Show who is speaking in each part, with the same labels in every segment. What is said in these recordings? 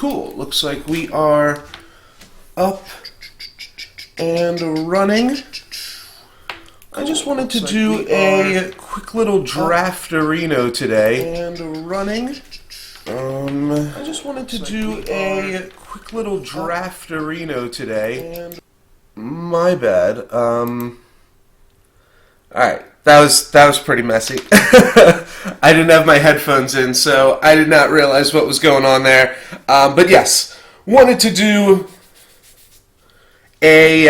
Speaker 1: Cool. Looks like we are up and running. I just wanted to do a quick little Drafterino today. And running. I just wanted to do a quick little Drafterino today. My bad. Alright, that was pretty messy. I didn't have my headphones in, so I did not realize what was going on there. But yes, wanted to do a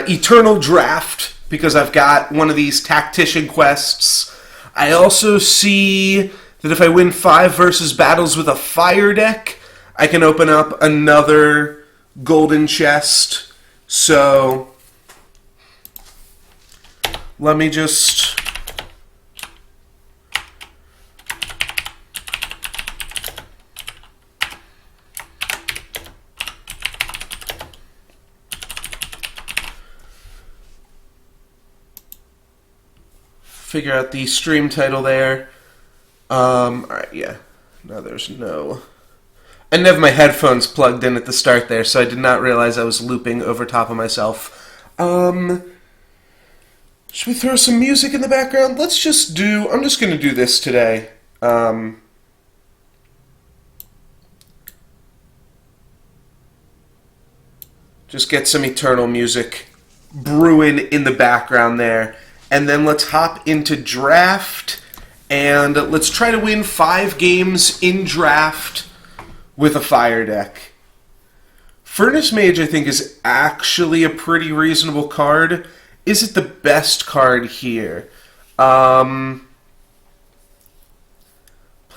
Speaker 1: Eternal Draft because I've got one of these Tactician quests. I also see that if I win 5 versus battles with a fire deck, I can open up another golden chest. So let me just figure out the stream title there. Alright, yeah. Now there's no... I didn't have my headphones plugged in at the start there, so I did not realize I was looping over top of myself. Should we throw some music in the background? I'm just going to do this today. Just get some Eternal music brewing in the background there. And then let's hop into draft, and let's try to win 5 games in draft with a fire deck. Furnace Mage, I think, is actually a pretty reasonable card. Is it the best card here? Play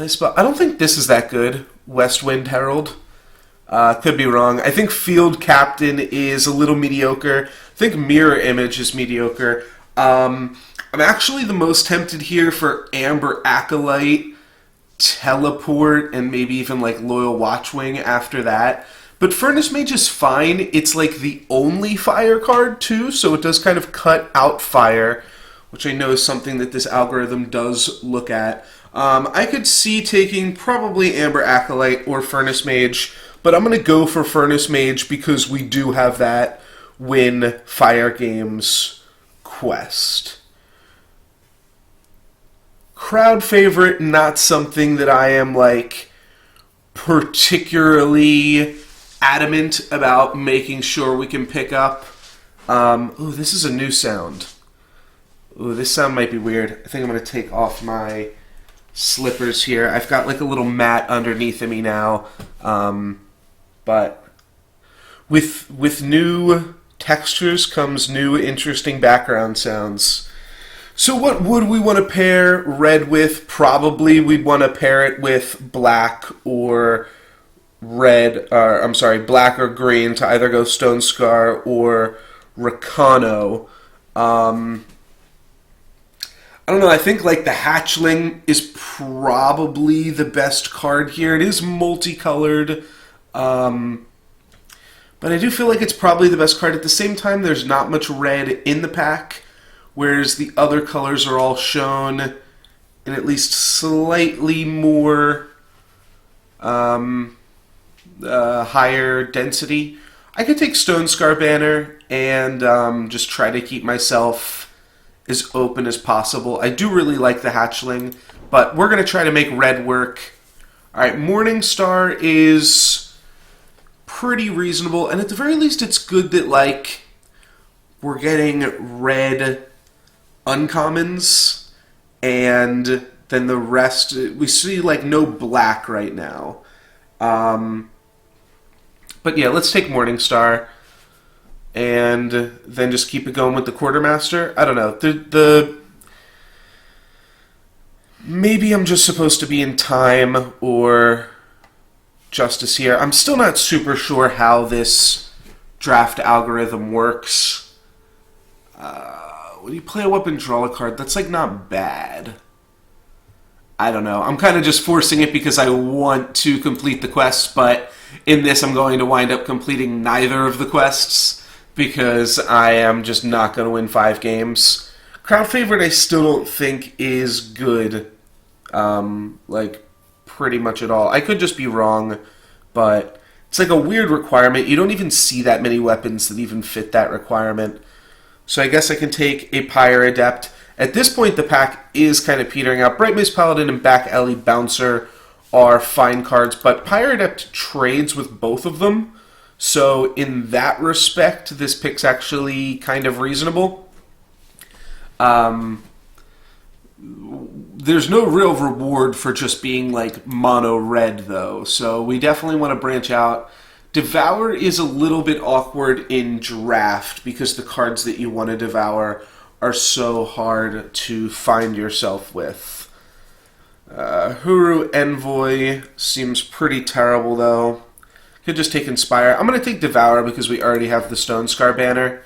Speaker 1: spell. I don't think this is that good. Westwind Herald. Could be wrong. I think Field Captain is a little mediocre. I think Mirror Image is mediocre. I'm actually the most tempted here for Amber Acolyte, Teleport, and maybe even like Loyal Watchwing after that. But Furnace Mage is fine. It's like the only fire card too, so it does kind of cut out fire, which I know is something that this algorithm does look at. I could see taking probably Amber Acolyte or Furnace Mage, but I'm going to go for Furnace Mage because we do have that win fire games quest. Crowd favorite, not something that I am like particularly adamant about making sure we can pick up. Ooh, this is a new sound. Ooh, this sound might be weird. I think I'm going to take off my slippers here. I've got like a little mat underneath of me now. But with new textures comes new interesting background sounds. So what would we want to pair red with? Probably we'd want to pair it with black or red, black or green to either go Stone Scar or Rakano. I don't know, I think like the Hatchling is probably the best card here. It is multicolored, but I do feel like it's probably the best card. At the same time, there's not much red in the pack, whereas the other colors are all shown in at least slightly more higher density. I could take Stone Scar Banner and just try to keep myself as open as possible. I do really like the Hatchling, but we're going to try to make red work. Alright, Morningstar is pretty reasonable, and at the very least it's good that like we're getting red uncommons, and then the rest, we see like no black right now. But yeah, let's take Morningstar and then just keep it going with the Quartermaster. I don't know. Maybe I'm just supposed to be in Time or Justice here. I'm still not super sure how this draft algorithm works. When you play a weapon, draw a card. That's like not bad. I don't know. I'm kind of just forcing it because I want to complete the quests, but in this I'm going to wind up completing neither of the quests because I am just not going to win 5 games. Crowd favorite I still don't think is good. Like, pretty much at all. I could just be wrong, but It's like a weird requirement. You don't even see that many weapons that even fit that requirement. So I guess I can take a Pyre Adept. At this point, the pack is kind of petering out. Bright Mace Paladin and Back Alley Bouncer are fine cards, but Pyre Adept trades with both of them. So in that respect, this pick's actually kind of reasonable. There's no real reward for just being like mono red, though, so we definitely want to branch out. Devour is a little bit awkward in draft because the cards that you want to devour are so hard to find yourself with. Huru Envoy seems pretty terrible, though. Could just take Inspire. I'm going to take Devour because we already have the Stone Scar banner.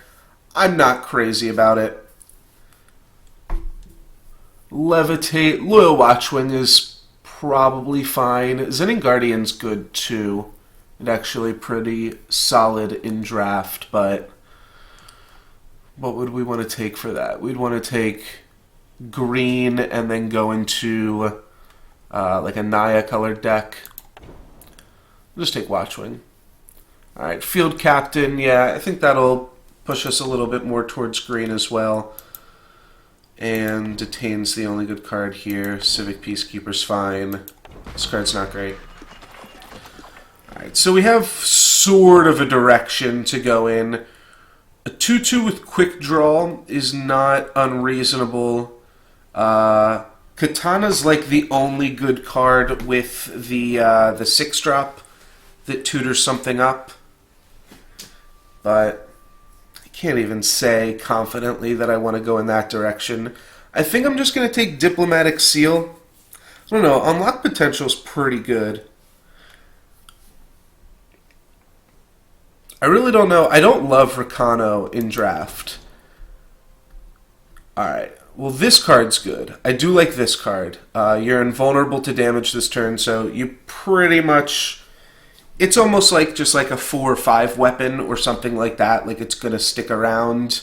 Speaker 1: I'm not crazy about it. Levitate. Loyal Watchwing is probably fine. Zenning Guardian's good too. It's actually pretty solid in draft, but what would we want to take for that? We'd want to take green and then go into like a Naya colored deck. We'll just take Watchwing. Alright, Field Captain, yeah, I think that'll push us a little bit more towards green as well. And Detain's the only good card here. Civic Peacekeeper's fine. This card's not great. Alright, so we have sort of a direction to go in. A 2-2 with Quick Draw is not unreasonable. Katana's like the only good card with the 6-drop that tutors something up. But I can't even say confidently that I want to go in that direction. I think I'm just going to take Diplomatic Seal. I don't know, Unlock Potential's pretty good. I really don't know. I don't love Rakano in draft. Alright, well this card's good. I do like this card. You're invulnerable to damage this turn, so you pretty much... It's almost like just like a 4 or 5 weapon or something like that. Like it's going to stick around.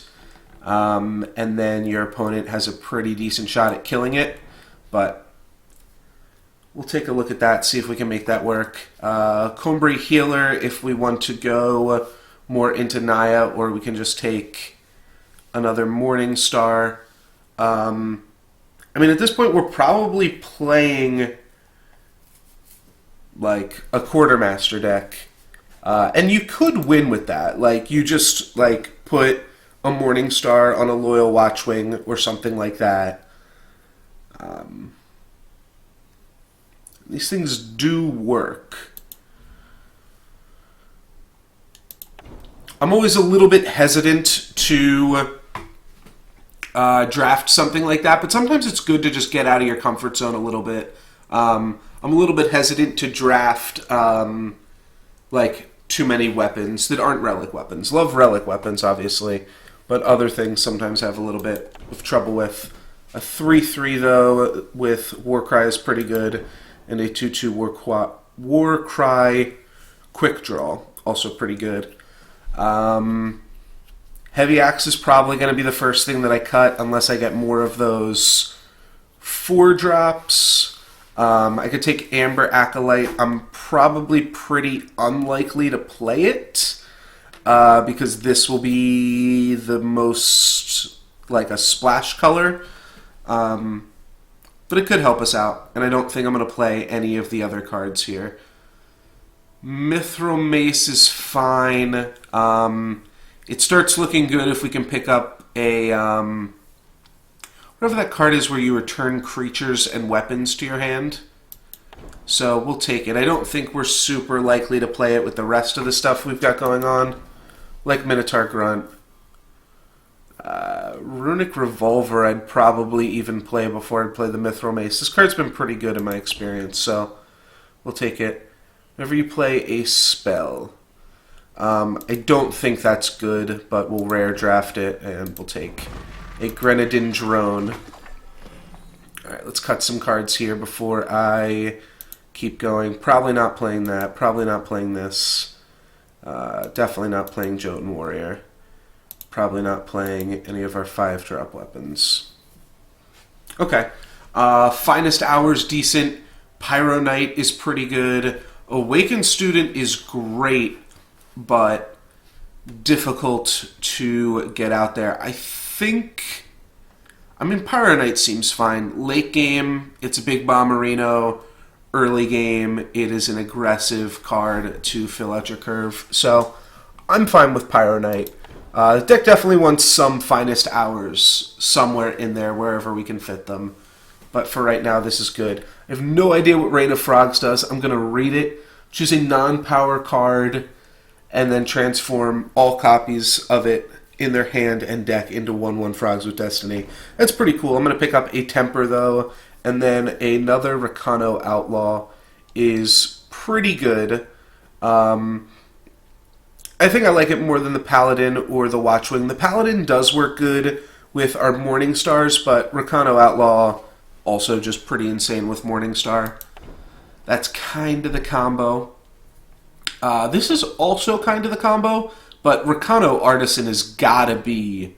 Speaker 1: And then your opponent has a pretty decent shot at killing it. But we'll take a look at that, see if we can make that work. Combri Healer if we want to go more into Naya, or we can just take another Morning Star. I mean, at this point we're probably playing like a Quartermaster deck. And you could win with that. Like, you just, like, put a Morning Star on a Loyal Watchwing or something like that. These things do work. I'm always a little bit hesitant to draft something like that, but sometimes it's good to just get out of your comfort zone a little bit. I'm a little bit hesitant to draft like too many weapons that aren't relic weapons. Love relic weapons, obviously, but other things sometimes have a little bit of trouble with. A 3-3 though with Warcry is pretty good, and a 2-2 Warcry Quick Draw also pretty good. Heavy Axe is probably going to be the first thing that I cut unless I get more of those 4-drops. I could take Amber Acolyte. I'm probably pretty unlikely to play it because this will be the most like a splash color. But it could help us out, and I don't think I'm going to play any of the other cards here. Mithril Mace is fine. It starts looking good if we can pick up a... whatever that card is where you return creatures and weapons to your hand. So we'll take it. I don't think we're super likely to play it with the rest of the stuff we've got going on. Like Minotaur Grunt. Runic Revolver I'd probably even play before I'd play the Mithril Mace. This card's been pretty good in my experience, so we'll take it. Whenever you play a spell. I don't think that's good, but we'll rare draft it, and we'll take a Grenadin Drone. Alright, let's cut some cards here before I keep going. Probably not playing that. Probably not playing this. Definitely not playing Jotun Warrior. Probably not playing any of our 5-drop weapons. Okay. Finest Hour's decent. Pyro Knight is pretty good. Awakened Student is great, but difficult to get out there. Pyro Knight seems fine. Late game, it's a big Bomberino. Early game, it is an aggressive card to fill out your curve. So, I'm fine with Pyro Knight. The deck definitely wants some finest hours somewhere in there, wherever we can fit them. But for right now, this is good. I have no idea what Rain of Frogs does. I'm going to read it, choose a non-power card, and then transform all copies of it in their hand and deck into 1/1 Frogs with Destiny. That's pretty cool. I'm going to pick up a Temper, though, and then another Rakano Outlaw is pretty good. I think I like it more than the Paladin or the Watchwing. The Paladin does work good with our Morning Stars, but Rakano Outlaw also just pretty insane with Morningstar. That's kind of the combo. This is also kind of the combo, but Rakano Artisan has got to be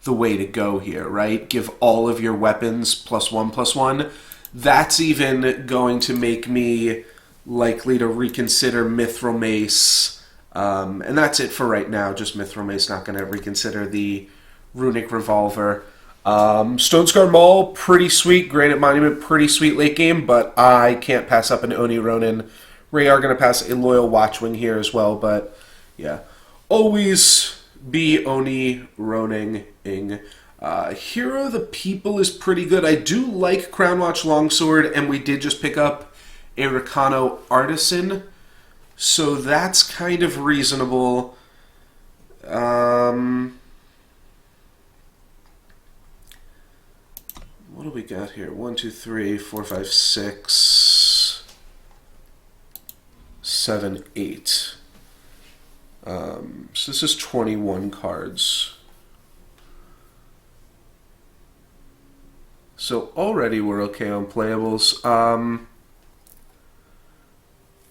Speaker 1: the way to go here, right? Give all of your weapons +1/+1. That's even going to make me likely to reconsider Mithril Mace. And that's it for right now. Just Mithril Mace, not going to reconsider the Runic Revolver. Stonescar Maul, pretty sweet. Granite Monument, pretty sweet late game, but I can't pass up an Oni Ronin. Ray are going to pass a Loyal Watchwing here as well, but yeah. Always be Oni Ronin-ing. Hero of the People is pretty good. I do like Crownwatch Longsword, and we did just pick up a Rakano Artisan, so that's kind of reasonable. What do we got here? 1, 2, 3, 4, 5, 6, 7, 8. So this is 21 cards. So already we're okay on playables.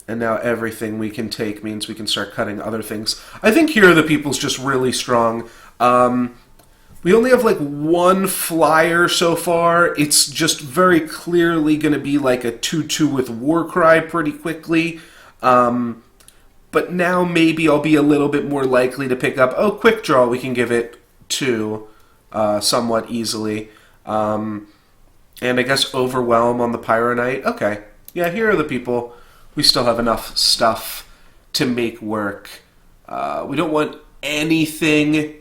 Speaker 1: And now everything we can take means we can start cutting other things. I think Hero of the People's just really strong. We only have like one flyer so far. It's just very clearly going to be like a 2/2 with Warcry pretty quickly. But now maybe I'll be a little bit more likely to pick up, Quick Draw we can give it to somewhat easily. And I guess Overwhelm on the Pyro Knight. Okay. Yeah, Hero of the People. We still have enough stuff to make work. We don't want anything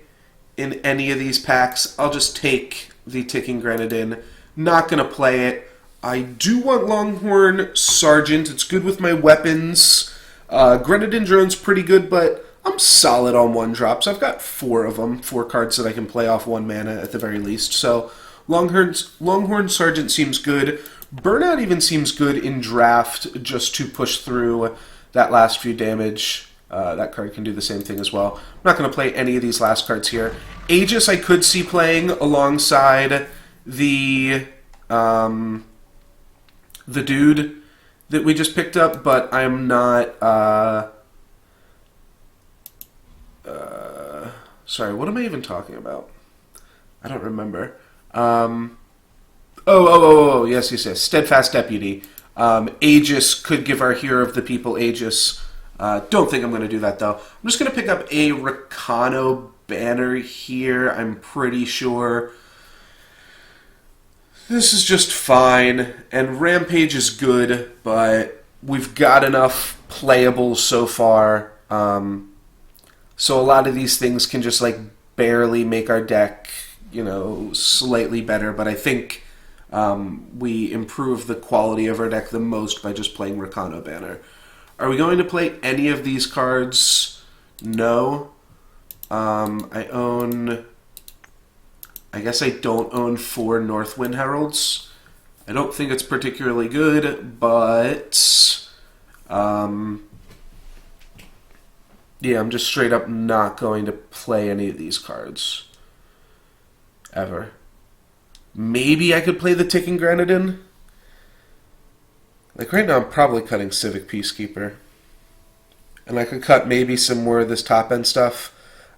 Speaker 1: in any of these packs. I'll just take the Ticking Grenadin. Not going to play it. I do want Longhorn Sergeant. It's good with my weapons. Grenadin Drone's pretty good, but I'm solid on 1-drops. I've got 4 of them. 4 cards that I can play off 1 mana at the very least. So Longhorn Sergeant seems good. Burnout even seems good in draft just to push through that last few damage. That card can do the same thing as well. I'm not going to play any of these last cards here. Aegis I could see playing alongside the dude that we just picked up, but I'm not... sorry, what am I even talking about? I don't remember. Yes. Steadfast Deputy. Aegis could give our Hero of the People Aegis. Don't think I'm going to do that, though. I'm just going to pick up a Rakano banner here, I'm pretty sure. This is just fine, and Rampage is good, but we've got enough playables so far. So a lot of these things can just, like, barely make our deck, slightly better, but I think we improve the quality of our deck the most by just playing Rakano Banner. Are we going to play any of these cards? No. I guess I don't own 4 Northwind Heralds. I don't think it's particularly good, but yeah, I'm just straight up not going to play any of these cards. Ever. Maybe I could play the Ticking Grenadin. Like right now I'm probably cutting Civic Peacekeeper. And I could cut maybe some more of this top end stuff.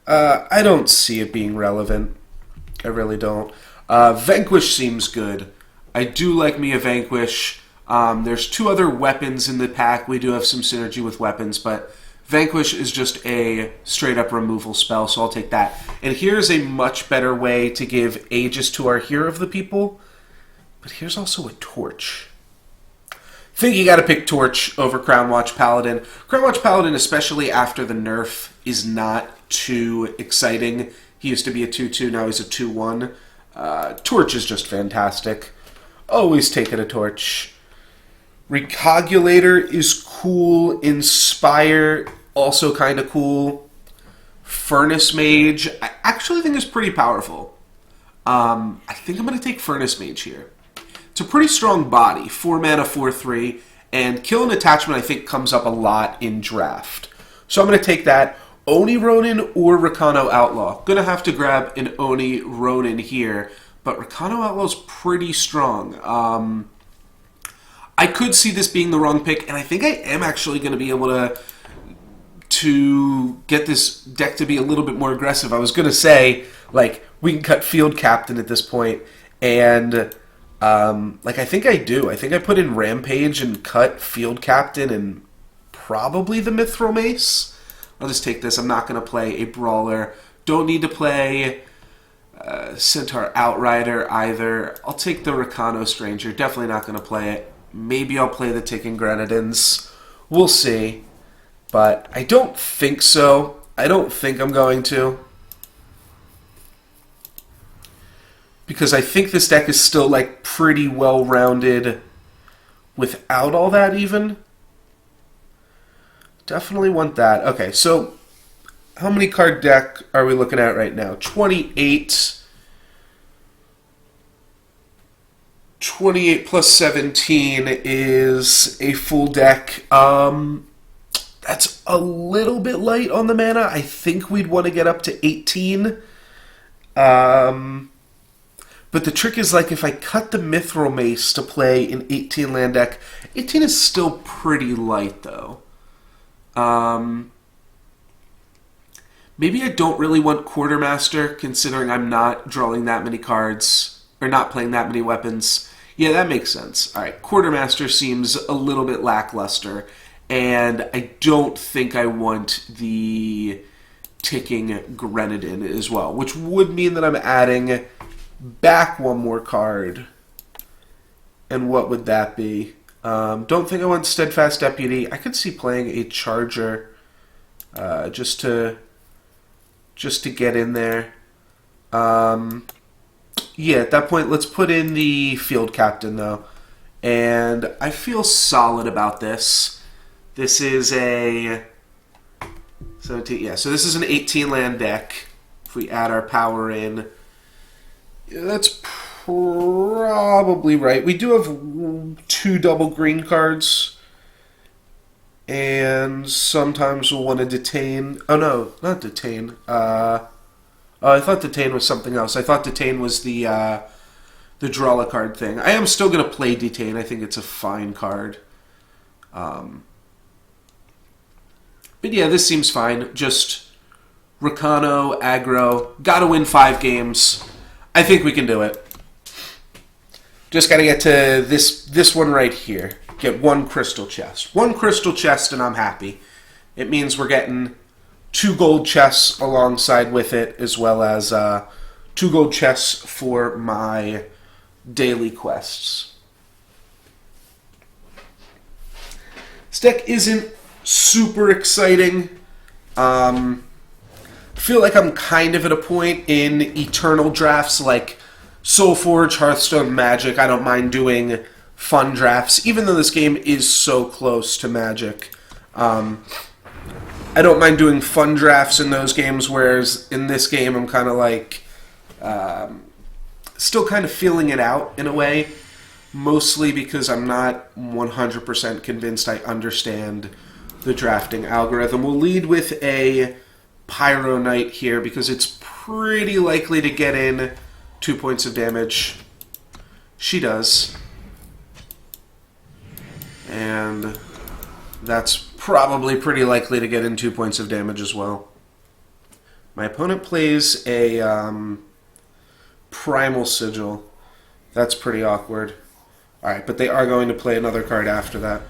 Speaker 1: I don't see it being relevant. I really don't. Vanquish seems good. I do like me a Vanquish. There's 2 other weapons in the pack. We do have some synergy with weapons, but Vanquish is just a straight-up removal spell, so I'll take that. And here's a much better way to give Aegis to our Hero of the People, but here's also a Torch. Think you gotta pick Torch over Crownwatch Paladin. Crownwatch Paladin, especially after the nerf, is not too exciting. He used to be a 2-2, now he's a 2-1. Torch is just fantastic. Always taking a Torch. Recogulator is cool. Inspire, also kind of cool. Furnace Mage, I actually think is pretty powerful. I think I'm going to take Furnace Mage here. It's a pretty strong body, 4 mana, 4/3, and Kill and Attachment I think comes up a lot in draft. So I'm going to take that. Oni Ronin or Rakano Outlaw. Going to have to grab an Oni Ronin here, but Rakano Outlaw's pretty strong. I could see this being the wrong pick, and I think I am actually going to be able to get this deck to be a little bit more aggressive. I was going to say, like, we can cut Field Captain at this point, and I think I do. I think I put in Rampage and cut Field Captain and probably the Mithril Mace. I'll just take this. I'm not going to play a Brawler. Don't need to play Centaur Outrider either. I'll take the Rakano Stranger. Definitely not going to play it. Maybe I'll play the Ticking Grenadins. We'll see. But I don't think so. I don't think I'm going to. Because I think this deck is still, like, pretty well-rounded without all that even. Definitely want that. Okay, so how many card deck are we looking at right now? 28. 28 plus 17 is a full deck. That's a little bit light on the mana. I think we'd want to get up to 18. But the trick is, like, if I cut the Mithril Mace to play an 18 land deck, 18 is still pretty light, though. Maybe I don't really want Quartermaster, considering I'm not drawing that many cards, or not playing that many weapons. Yeah, that makes sense. Alright, Quartermaster seems a little bit lackluster, and I don't think I want the Ticking Grenadin as well, which would mean that I'm adding back one more card. And what would that be? Don't think I want Steadfast Deputy. I could see playing a Charger just to get in there. Yeah, at that point, let's put in the Field Captain, though. And I feel solid about this. This is a 17. Yeah, so this is an 18-land deck. If we add our power in, yeah, that's probably right. We do have 2 double green cards. And sometimes we'll want to detain. Oh, no, not detain. I thought Detain was something else. I thought Detain was the draw a card thing. I am still going to play Detain. I think it's a fine card. But yeah, this seems fine. Just Rakano, aggro. Gotta win 5 games. I think we can do it. Just gotta get to this one right here. Get 1 crystal chest. 1 crystal chest and I'm happy. It means we're getting 2 gold chests alongside with it, as well as 2 gold chests for my daily quests. This deck isn't super exciting. Feel like I'm kind of at a point in Eternal drafts like Soulforge, Hearthstone, Magic. I don't mind doing fun drafts, even though this game is so close to Magic. I don't mind doing fun drafts in those games, whereas in this game I'm kind of like still kind of feeling it out in a way, mostly because I'm not 100% convinced I understand the drafting algorithm. We'll lead with a Pyro Knight here because it's pretty likely to get in 2 points of damage. She does. And that's probably pretty likely to get in 2 points of damage as well. My opponent plays a Primal Sigil. That's pretty awkward. Alright, but they are going to play another card after that.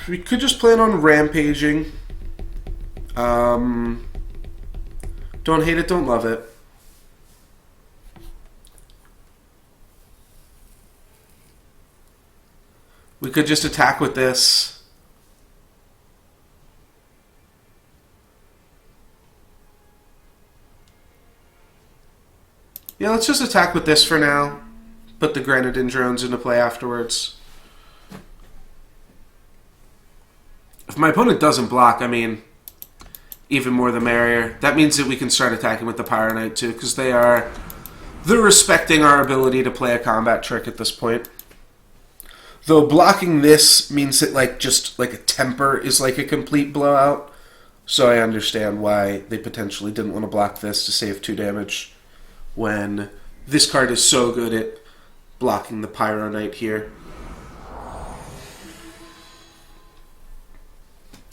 Speaker 1: We could just plan on rampaging. Don't hate it, don't love it. We could just attack with this. Yeah, let's just attack with this for now. Put the Grenadin drones into play afterwards. If my opponent doesn't block, I mean, even more the merrier. That means that we can start attacking with the Pyro Knight too, because they're respecting our ability to play a combat trick at this point. Though blocking this means that just a temper is like a complete blowout. So I understand why they potentially didn't want to block this to save 2 damage when this card is so good at blocking the Pyro Knight here.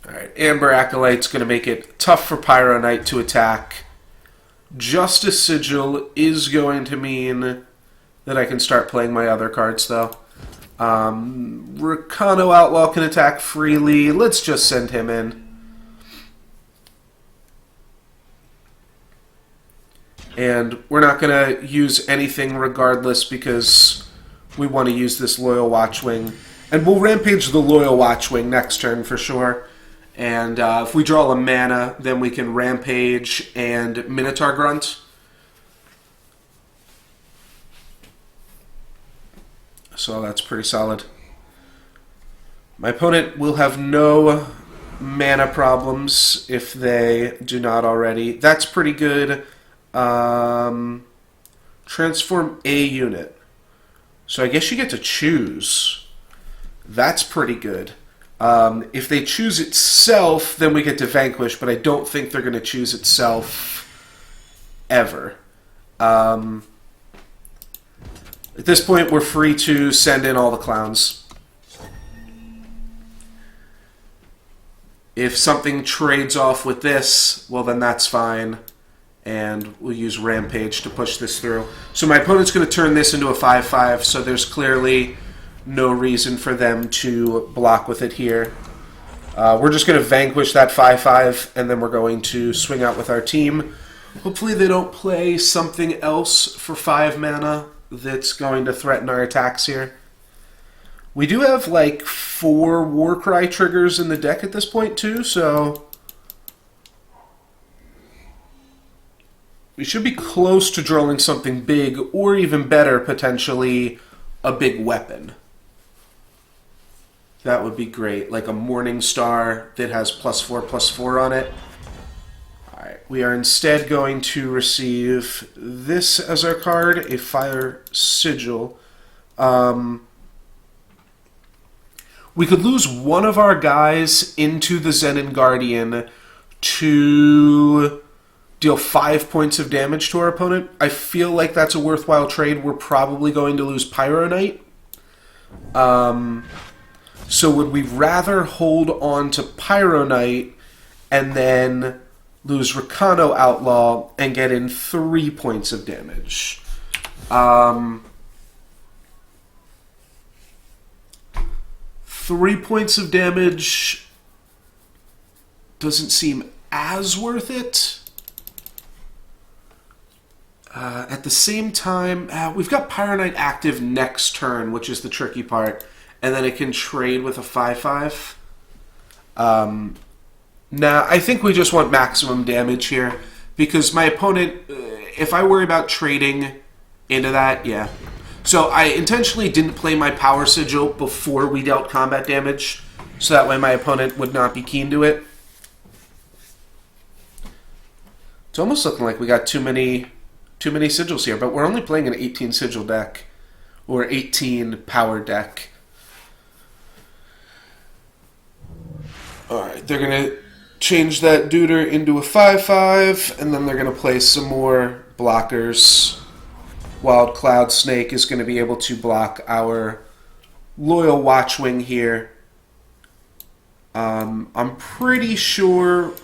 Speaker 1: Alright, Amber Acolyte's going to make it tough for Pyro Knight to attack. Justice Sigil is going to mean that I can start playing my other cards, though. Rakano Outlaw can attack freely. Let's just send him in. And we're not going to use anything regardless because we want to use this Loyal Watchwing. And we'll Rampage the Loyal Watchwing next turn for sure. And if we draw a mana, then we can Rampage and Minotaur Grunt. So that's pretty solid. My opponent will have no mana problems if they do not already. That's pretty good. Transform a unit. So I guess you get to choose. That's pretty good. If they choose itself, then we get to Vanquish, but I don't think they're going to choose itself ever. At this point, we're free to send in all the clowns. If something trades off with this, well then that's fine. And we'll use Rampage to push this through. So my opponent's going to turn this into a 5/5, so there's clearly no reason for them to block with it here. We're just going to vanquish that 5/5, and then we're going to swing out with our team. Hopefully they don't play something else for 5 mana that's going to threaten our attacks here. We do have 4 Warcry triggers in the deck at this point too, so we should be close to drawing something big, or even better, potentially, a big weapon. That would be great, like a Morning Star that has +4/+4 on it. Alright, we are instead going to receive this as our card, a Fire Sigil. We could lose one of our guys into the Zenin Guardian to deal 5 points of damage to our opponent. I feel like that's a worthwhile trade. We're probably going to lose Pyro Knight. So would we rather hold on to Pyro Knight and then lose Rakano Outlaw and get in 3 points of damage? 3 points of damage doesn't seem as worth it. At the same time, we've got Pyro Knight active next turn, which is the tricky part, and then it can trade with a 5/5. Nah, I think we just want maximum damage here, because my opponent, if I worry about trading into that, yeah. So I intentionally didn't play my Power Sigil before we dealt combat damage, so that way my opponent would not be keen to it. It's almost looking like we got too many sigils here, but we're only playing an 18 sigil deck, or 18 power deck. Alright, they're going to change that Deuter into a 5/5, and then they're going to play some more blockers. Wild Cloud Snake is going to be able to block our Loyal Watchwing here. I'm pretty sure.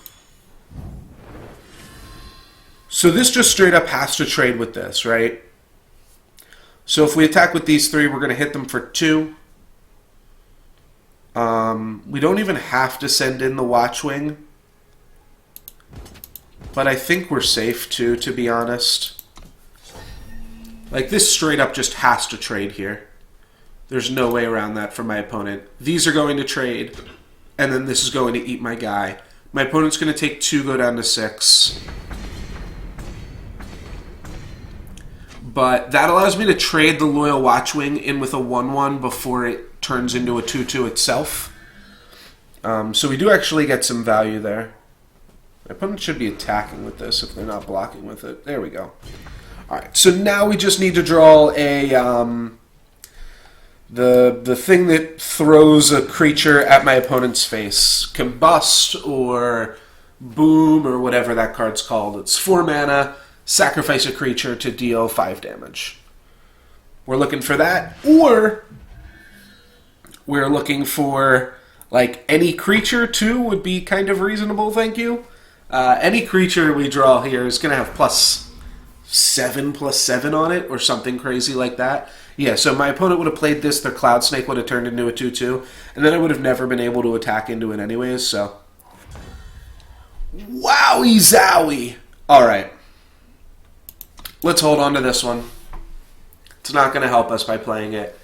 Speaker 1: So this just straight up has to trade with this, right? So if we attack with these 3, we're going to hit them for 2. We don't even have to send in the Watchwing. But I think we're safe too, to be honest. Like, this straight up just has to trade here. There's no way around that for my opponent. These are going to trade, and then this is going to eat my guy. My opponent's going to take 2, go down to 6. But that allows me to trade the Loyal Watchwing in with a 1/1 before it turns into a 2/2 itself. So we do actually get some value there. My opponent should be attacking with this if they're not blocking with it. There we go. Alright, so now we just need to draw a the thing that throws a creature at my opponent's face. Combust or Boom or whatever that card's called. It's 4 mana, sacrifice a creature to deal 5 damage. We're looking for that, or we're looking for, like, any creature too would be kind of reasonable, thank you. Any creature we draw here is going to have +7/+7 on it, or something crazy like that. Yeah, so my opponent would have played this, their Cloud Snake would have turned into a 2/2, and then I would have never been able to attack into it anyways, so. Wowie zowie! Alright. Let's hold on to this one. It's not going to help us by playing it.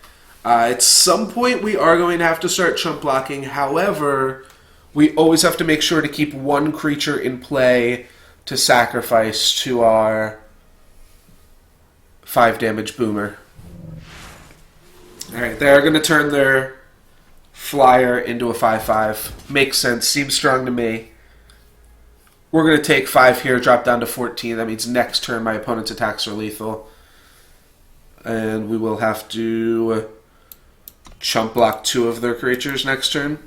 Speaker 1: At some point, we are going to have to start chump blocking. However, we always have to make sure to keep 1 creature in play to sacrifice to our 5 damage Boomer. Alright, they're going to turn their flyer into a 5/5. Makes sense. Seems strong to me. We're going to take 5 here, drop down to 14. That means next turn my opponent's attacks are lethal. And we will have to chump block 2 of their creatures next turn.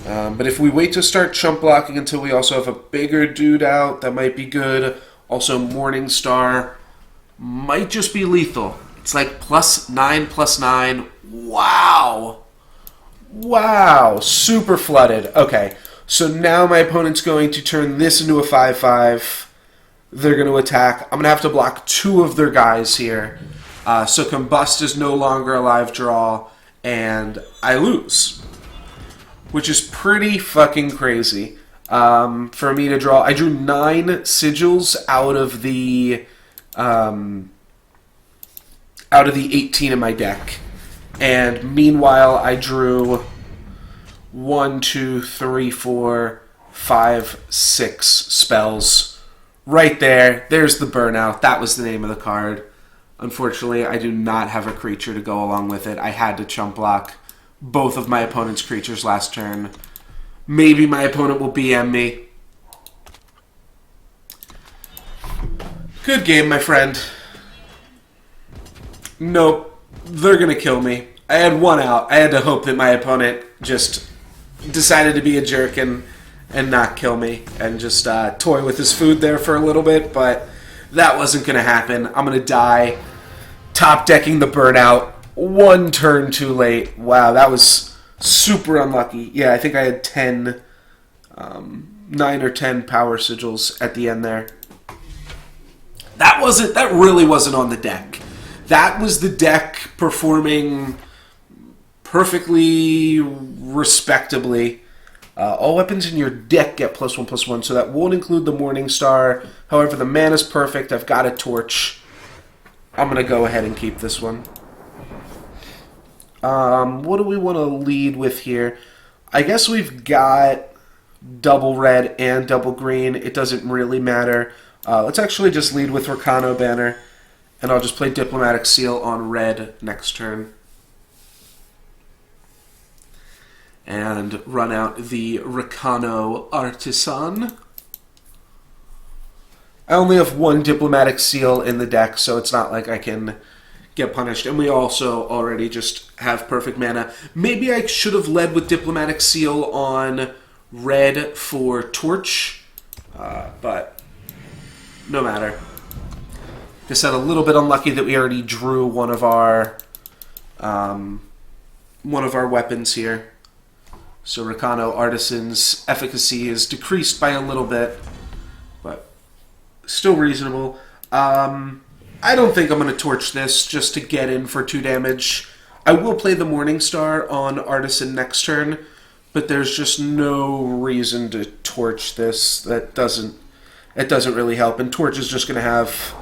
Speaker 1: But if we wait to start chump blocking until we also have a bigger dude out, that might be good. Also, Morningstar might just be lethal. It's like +9/+9. Wow! Wow! Super flooded. Okay, so now my opponent's going to turn this into a 5/5. They're going to attack. I'm going to have to block 2 of their guys here. So Combust is no longer a live draw, and I lose. Which is pretty fucking crazy for me to draw. I drew 9 sigils out of the 18 in my deck. And meanwhile, I drew 1, 2, 3, 4, 5, 6 spells. Right there. There's the Burnout. That was the name of the card. Unfortunately, I do not have a creature to go along with it. I had to chump block both of my opponent's creatures last turn. Maybe my opponent will BM me. Good game, my friend. Nope. They're going to kill me. I had 1 out. I had to hope that my opponent just decided to be a jerk and not kill me and just toy with his food there for a little bit, but that wasn't going to happen. I'm going to die top decking the Burnout 1 turn too late. Wow, that was super unlucky. Yeah, I think I had 9 or 10 power sigils at the end there. That really wasn't on the deck. That was the deck performing perfectly respectably. All weapons in your deck get +1/+1, so that won't include the Morningstar. However, the mana's perfect. I've got a Torch. I'm going to go ahead and keep this one. What do we want to lead with here? I guess we've got double red and double green. It doesn't really matter. Let's actually just lead with Rakano Banner, and I'll just play Diplomatic Seal on red next turn. And run out the Rakano Artisan. I only have 1 Diplomatic Seal in the deck, so it's not like I can get punished. And we also already just have perfect mana. Maybe I should have led with Diplomatic Seal on red for Torch, but no matter. Just said a little bit unlucky that we already drew one of our weapons here. So Rakano Artisan's efficacy is decreased by a little bit, but still reasonable. I don't think I'm going to torch this just to get in for 2 damage. I will play the Morningstar on Artisan next turn, but there's just no reason to torch this. It doesn't really help, and torch is just going to have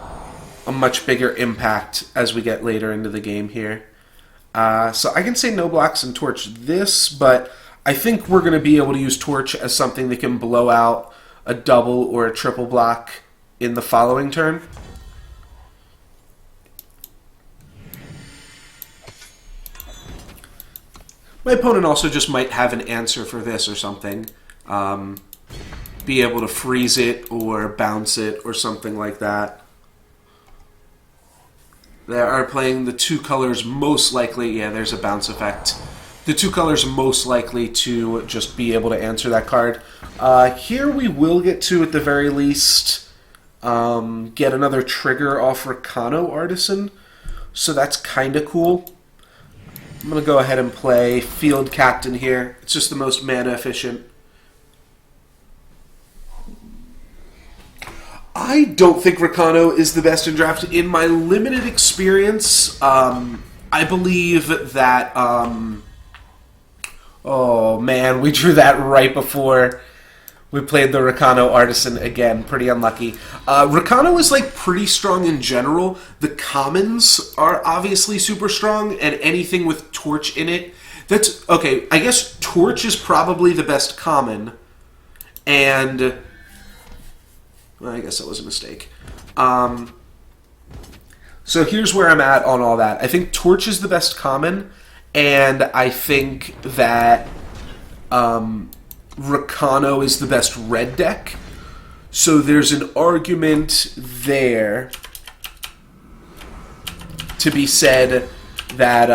Speaker 1: a much bigger impact as we get later into the game here. So I can say no blocks and torch this, but I think we're going to be able to use torch as something that can blow out a double or a triple block in the following turn. My opponent also just might have an answer for this or something. Be able to freeze it or bounce it or something like that. They are playing the 2 colors most likely. Yeah, there's a bounce effect. The 2 colors most likely to just be able to answer that card. Here we will get to, at the very least, get another trigger off Rakano Artisan. So that's kind of cool. I'm going to go ahead and play Field Captain here. It's just the most mana efficient. I don't think Rakano is the best in draft. In my limited experience, I believe that... oh man, we drew that right before we played the Rakano Artisan again. Pretty unlucky. Rakano is like pretty strong in general. The commons are obviously super strong, and anything with Torch in it. That's okay. I guess Torch is probably the best common, and well, I guess that was a mistake. So here's where I'm at on all that. I think Torch is the best common, and I think that Rakano is the best red deck. So there's an argument there to be said that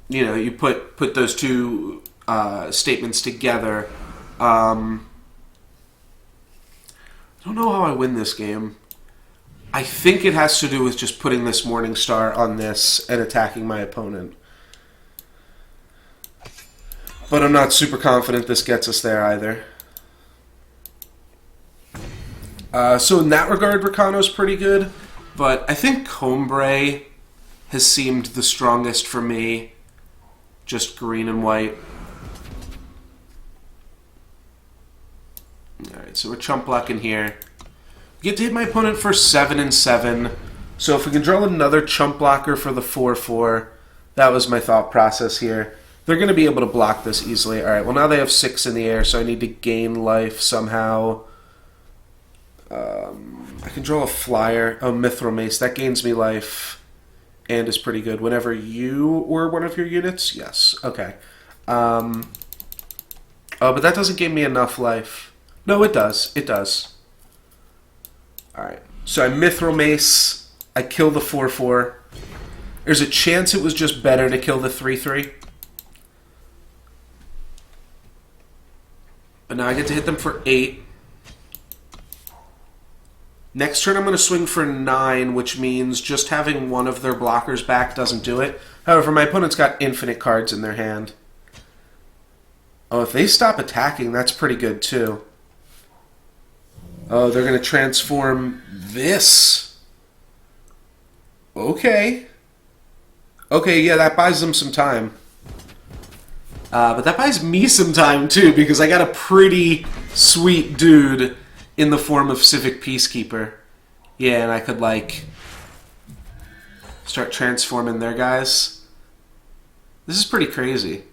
Speaker 1: you know, you put those 2 statements together. I don't know how I win this game. I think it has to do with just putting this Morningstar on this and attacking my opponent. But I'm not super confident this gets us there either. So in that regard, Rakano's pretty good. But I think Combray has seemed the strongest for me. Just green and white. Alright, so we're chump blocking here. We get to hit my opponent for 7 and 7. So if we can draw another chump blocker for the 4/4, that was my thought process here. They're going to be able to block this easily. Alright, well now they have 6 in the air, so I need to gain life somehow. I can draw a flyer. Oh, Mithril Mace. That gains me life and is pretty good. Whenever you or one of your units? Yes. Okay. Oh, but that doesn't give me enough life. No, it does. It does. Alright. So I Mithril Mace. I kill the 4/4. There's a chance it was just better to kill the 3/3. But now I get to hit them for 8. Next turn I'm going to swing for 9, which means just having one of their blockers back doesn't do it. However, my opponent's got infinite cards in their hand. Oh, if they stop attacking, that's pretty good too. Oh, they're going to transform this. Okay. Okay, yeah, that buys them some time. But that buys me some time too, because I got a pretty sweet dude in the form of Civic Peacekeeper. Yeah, and I could, like, start transforming their guys. This is pretty crazy.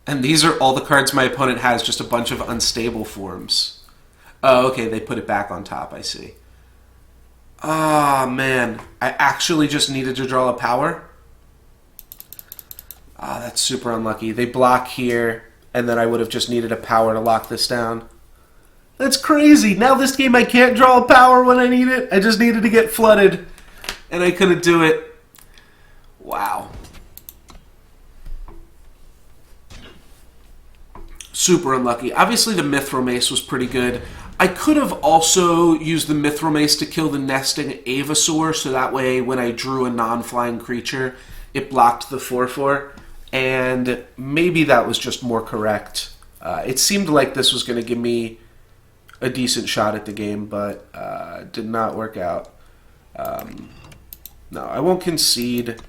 Speaker 1: And these are all the cards my opponent has, just a bunch of unstable forms. Oh, okay, they put it back on top, I see. Ah, man. I actually just needed to draw a power? Ah, that's super unlucky. They block here, and then I would have just needed a power to lock this down. That's crazy. Now this game I can't draw a power when I need it. I just needed to get flooded, and I couldn't do it. Wow. Super unlucky. Obviously the Mithril Mace was pretty good. I could have also used the Mithril Mace to kill the nesting Avasaur, so that way when I drew a non-flying creature, it blocked the 4/4, and maybe that was just more correct. It seemed like this was going to give me a decent shot at the game, but did not work out. No, I won't concede,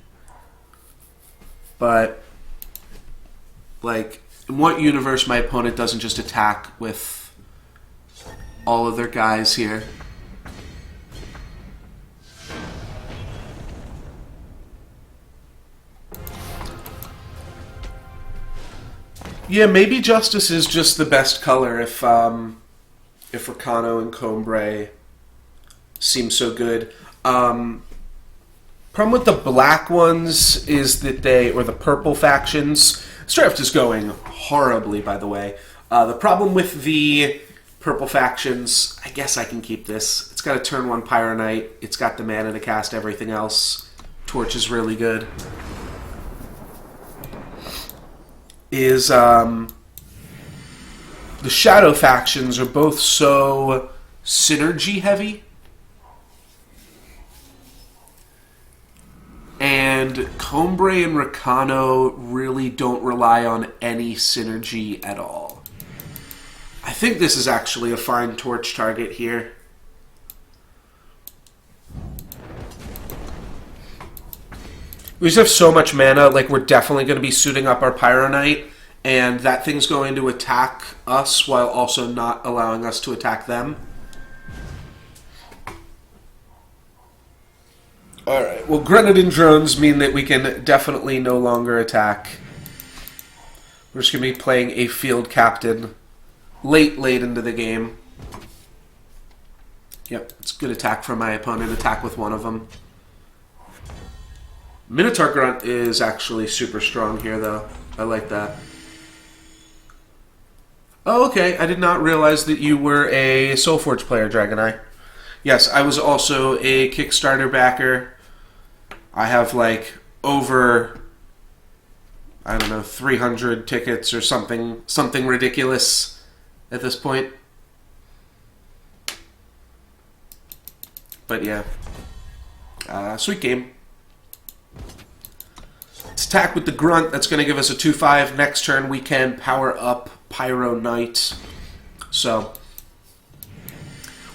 Speaker 1: but like, in what universe my opponent doesn't just attack with all of their guys here? Yeah, maybe Justice is just the best color if Rakano and Combray seem so good. Problem with the black ones is that or the purple factions, this draft is going horribly, by the way. The problem with the purple factions, I guess I can keep this. It's got a turn 1 Pyro Knight. It's got the mana to cast everything else. Torch is really good. The shadow factions are both so synergy heavy, and Combray and Rakano really don't rely on any synergy at all. I think this is actually a fine torch target here. We just have so much mana, like we're definitely going to be suiting up our Pyro Knight, and that thing's going to attack us while also not allowing us to attack them. Alright, well, Grenadin drones mean that we can definitely no longer attack. We're just going to be playing a field captain late into the game. Yep, it's good attack from my opponent, attack with one of them. Minotaur Grunt is actually super strong here, though. I like that. Oh, okay. I did not realize that you were a Soulforge player, Dragoneye. Yes, I was also a Kickstarter backer. I have, like, over, I don't know, 300 tickets or something ridiculous at this point. But, yeah. Sweet game. Let's attack with the Grunt. That's going to give us a 2/5. Next turn, we can power up Pyro Knight. So,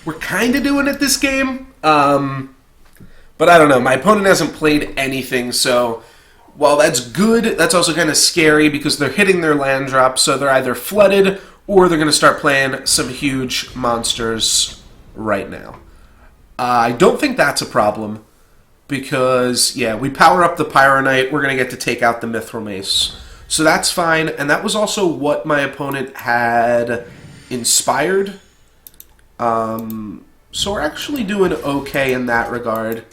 Speaker 1: we're kind of doing it this game. But I don't know. My opponent hasn't played anything, so while that's good, that's also kind of scary because they're hitting their land drop, so they're either flooded or they're going to start playing some huge monsters right now. I don't think that's a problem. Because, yeah, we power up the Pyro Knight, we're going to get to take out the Mithril Mace. So that's fine, and that was also what my opponent had inspired. So we're actually doing okay in that regard.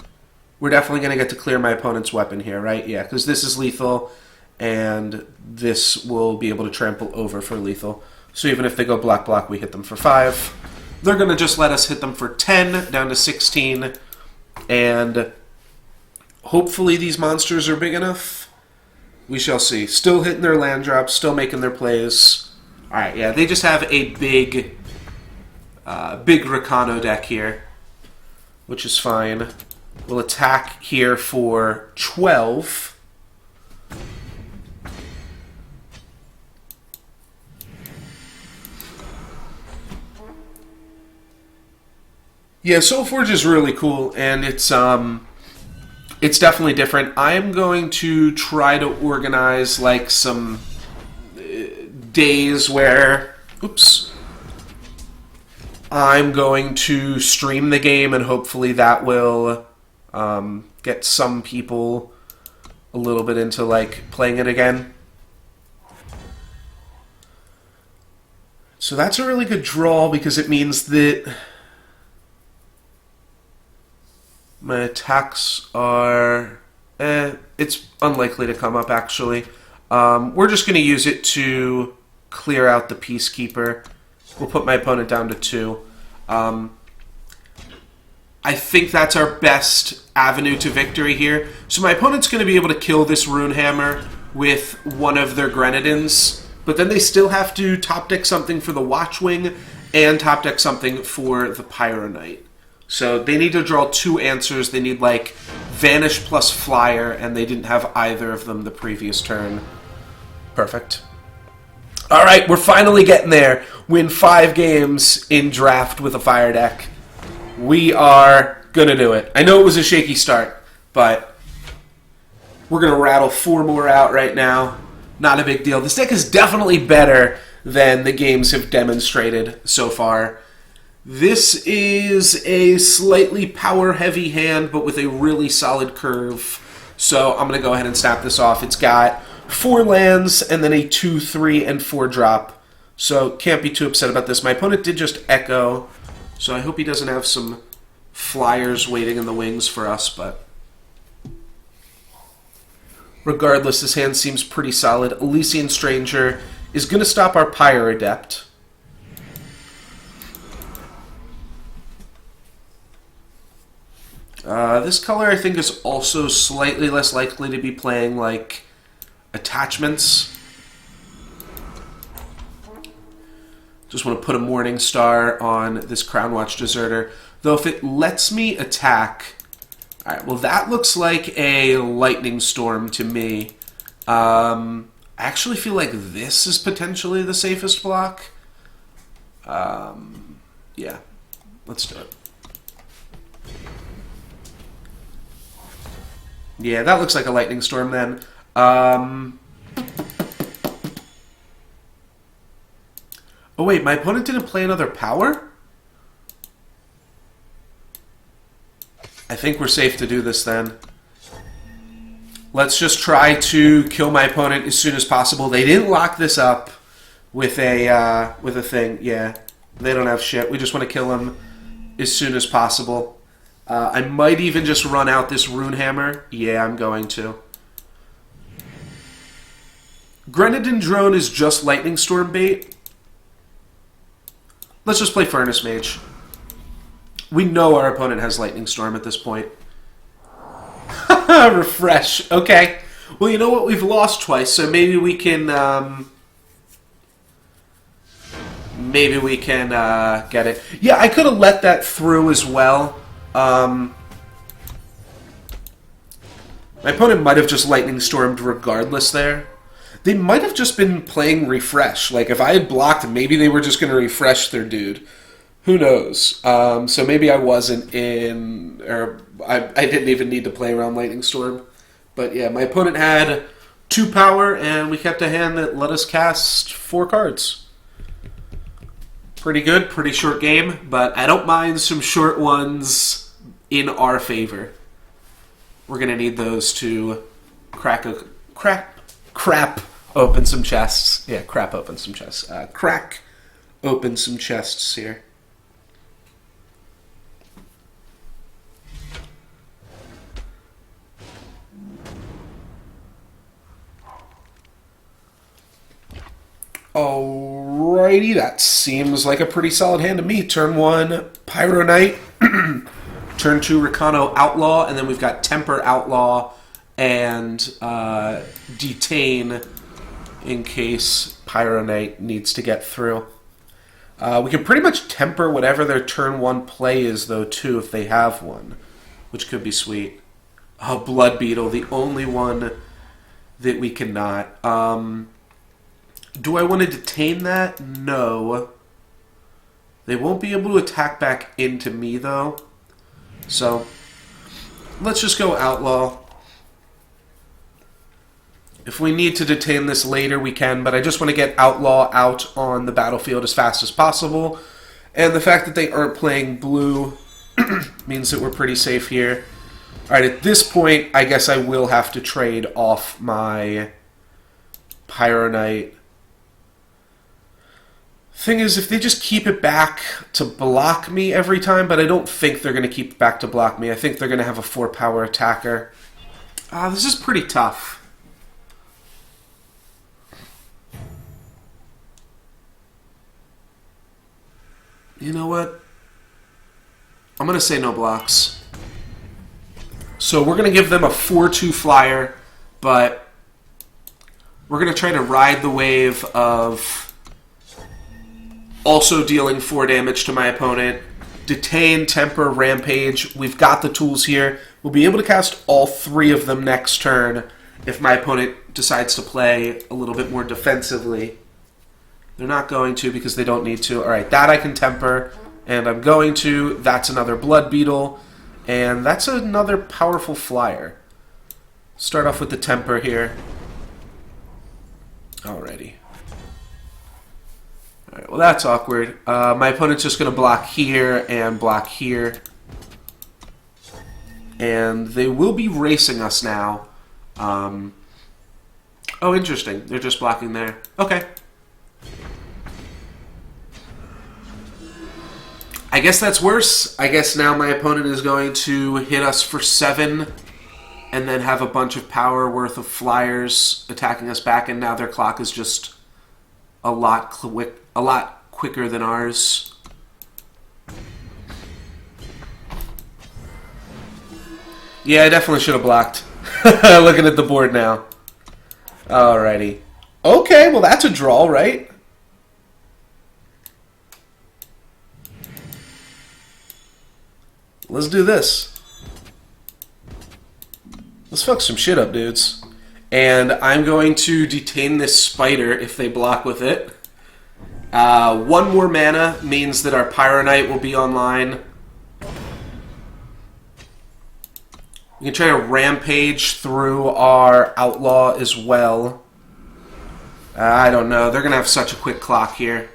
Speaker 1: We're definitely going to get to clear my opponent's weapon here, right? Yeah, because this is lethal, and this will be able to trample over for lethal. So even if they go black, we hit them for 5. They're going to just let us hit them for 10, down to 16, and hopefully these monsters are big enough. We shall see. Still hitting their land drops, still making their plays. Alright, yeah, they just have a big Rakano deck here, which is fine. We'll attack here for 12. Yeah, Soulforge is really cool, and it's definitely different. I'm going to try to organize like some days where, I'm going to stream the game, and hopefully that will get some people a little bit into like playing it again. So that's a really good draw because it means that my attacks are... it's unlikely to come up, actually. We're just going to use it to clear out the Peacekeeper. We'll put my opponent down to 2. I think that's our best avenue to victory here. So my opponent's going to be able to kill this Runehammer with one of their Grenadins, but then they still have to top deck something for the Watchwing and top deck something for the Pyro Knight. So they need to draw 2 answers. They need like Vanish plus Flyer, and they didn't have either of them the previous turn. Perfect. All right, we're finally getting there. Win 5 games in draft with a fire deck. We are going to do it. I know it was a shaky start, but we're going to rattle 4 more out right now. Not a big deal. This deck is definitely better than the games have demonstrated so far. This is a slightly power-heavy hand, but with a really solid curve. So I'm going to go ahead and snap this off. It's got 4 lands and then a 2, 3, and 4 drop. So can't be too upset about this. My opponent did just echo, so I hope he doesn't have some flyers waiting in the wings for us, but regardless, this hand seems pretty solid. Elysian Stranger is going to stop our Pyre Adept. This color, I think, is also slightly less likely to be playing, like, attachments. Just want to put a Morning Star on this Crownwatch Deserter. Though if it lets me attack... Alright, well, that looks like a Lightning Storm to me. I actually feel like this is potentially the safest block. Yeah, let's do it. Yeah, that looks like a Lightning Storm then. Oh wait, my opponent didn't play another power? I think we're safe to do this then. Let's just try to kill my opponent as soon as possible. They didn't lock this up with a thing. Yeah, they don't have shit. We just want to kill him as soon as possible. I might even just run out this Runehammer. Yeah, I'm going to. Grenadin Drone is just Lightning Storm bait. Let's just play Furnace Mage. We know our opponent has Lightning Storm at this point. Refresh. Okay. Well, you know what? We've lost twice, so maybe we can... get it. Yeah, I could have let that through as well. My opponent might have just Lightning Stormed regardless there. They might have just been playing Refresh. Like, if I had blocked, maybe they were just going to refresh their dude. Who knows? So maybe I wasn't in... Or I didn't even need to play around Lightning Storm. But yeah, my opponent had 2 power, and we kept a hand that let us cast 4 cards. Pretty good, pretty short game, but I don't mind some short ones in our favor. We're going to need those to crap open some chests. Yeah, crap open some chests. Crack open some chests here. Alrighty, that seems like a pretty solid hand to me. Turn 1, Pyro Knight. Turn 2, Rakano Outlaw. And then we've got Temper Outlaw and Detain in case Pyro Knight needs to get through. We can pretty much temper whatever their turn 1 play is, though, too, if they have one, which could be sweet. Oh, Blood Beetle, the only one that we cannot. Do I want to detain that? No. They won't be able to attack back into me, though. So, let's just go Outlaw. If we need to detain this later, we can, but I just want to get Outlaw out on the battlefield as fast as possible. And the fact that they aren't playing blue means that we're pretty safe here. Alright, at this point, I guess I will have to trade off my Pyro Knight. Thing is, if they just keep it back to block me every time, but I don't think they're going to keep it back to block me. I think they're going to have a 4-power attacker. This is pretty tough. You know what? I'm going to say no blocks. So we're going to give them a 4-2 flyer, but we're going to try to ride the wave of also dealing 4 damage to my opponent. Detain, Temper, Rampage. We've got the tools here. We'll be able to cast all 3 of them next turn if my opponent decides to play a little bit more defensively. They're not going to because they don't need to. Alright, that I can temper, and I'm going to. That's another Blood Beetle, and that's another powerful flyer. Start off with the temper here. Alrighty. Alright, well that's awkward. My opponent's just going to block here and block here. And they will be racing us now. Oh, interesting. They're just blocking there. Okay. I guess that's worse. I guess now my opponent is going to hit us for 7 and then have a bunch of power worth of flyers attacking us back, and now their clock is just a lot quicker than ours. Yeah, I definitely should have blocked. Looking at the board now. Alrighty. Okay, well that's a draw, right? Let's do this. Let's fuck some shit up, dudes. And I'm going to detain this spider if they block with it. 1 more mana means that our Pyro Knight will be online. We can try to rampage through our Outlaw as well. I don't know. They're going to have such a quick clock here.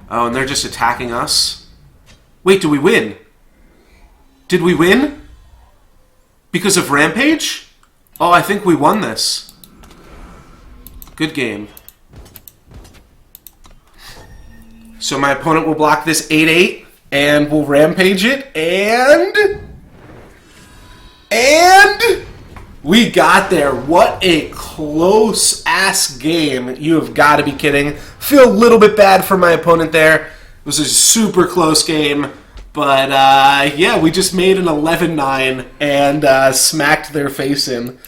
Speaker 1: Oh, and they're just attacking us? Wait, do we win? Did we win? Because of Rampage? Oh, I think we won this. Good game. So my opponent will block this 8/8, and we'll Rampage it, and we got there. What a close-ass game. You have got to be kidding. Feel a little bit bad for my opponent there. It was a super close game. But, yeah, we just made an 11-9 and smacked their face in.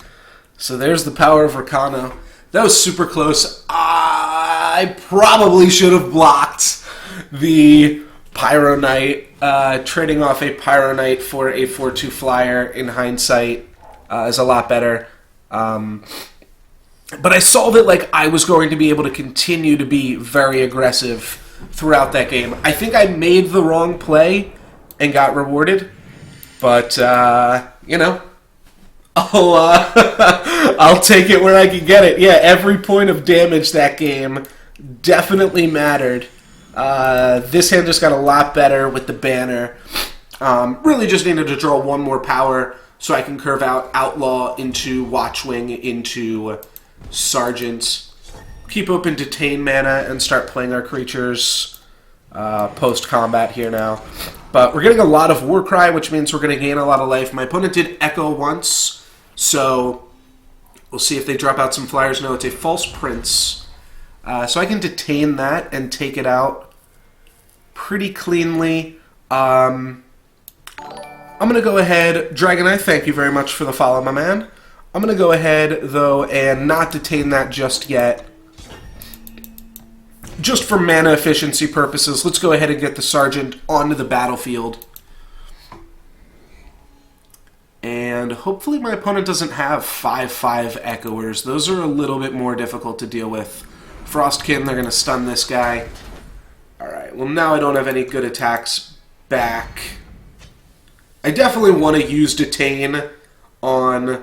Speaker 1: So there's the power of Rakano. That was super close. I probably should have blocked the Pyro Knight. Trading off a Pyro Knight for a 4/2 flyer in hindsight is a lot better. But I saw that like I was going to be able to continue to be very aggressive throughout that game. I think I made the wrong play and got rewarded, but you know, I'll take it where I can get it. Yeah, every point of damage that game definitely mattered. This hand just got a lot better with the banner. Really just needed to draw 1 more power so I can curve out Outlaw into Watchwing into Sergeant. Keep open Detain mana and start playing our creatures post-combat here now. But we're getting a lot of Warcry, which means we're going to gain a lot of life. My opponent did Echo once, so we'll see if they drop out some flyers. No, it's a False Prince. So I can detain that and take it out pretty cleanly. I'm going to go ahead... Dragonite, thank you very much for the follow, my man. I'm going to go ahead, though, and not detain that just yet. Just for mana efficiency purposes, let's go ahead and get the Sergeant onto the battlefield. And hopefully my opponent doesn't have 5/5 Echoers. Those are a little bit more difficult to deal with. Frostkin, they're going to stun this guy. Alright, well now I don't have any good attacks back. I definitely want to use Detain on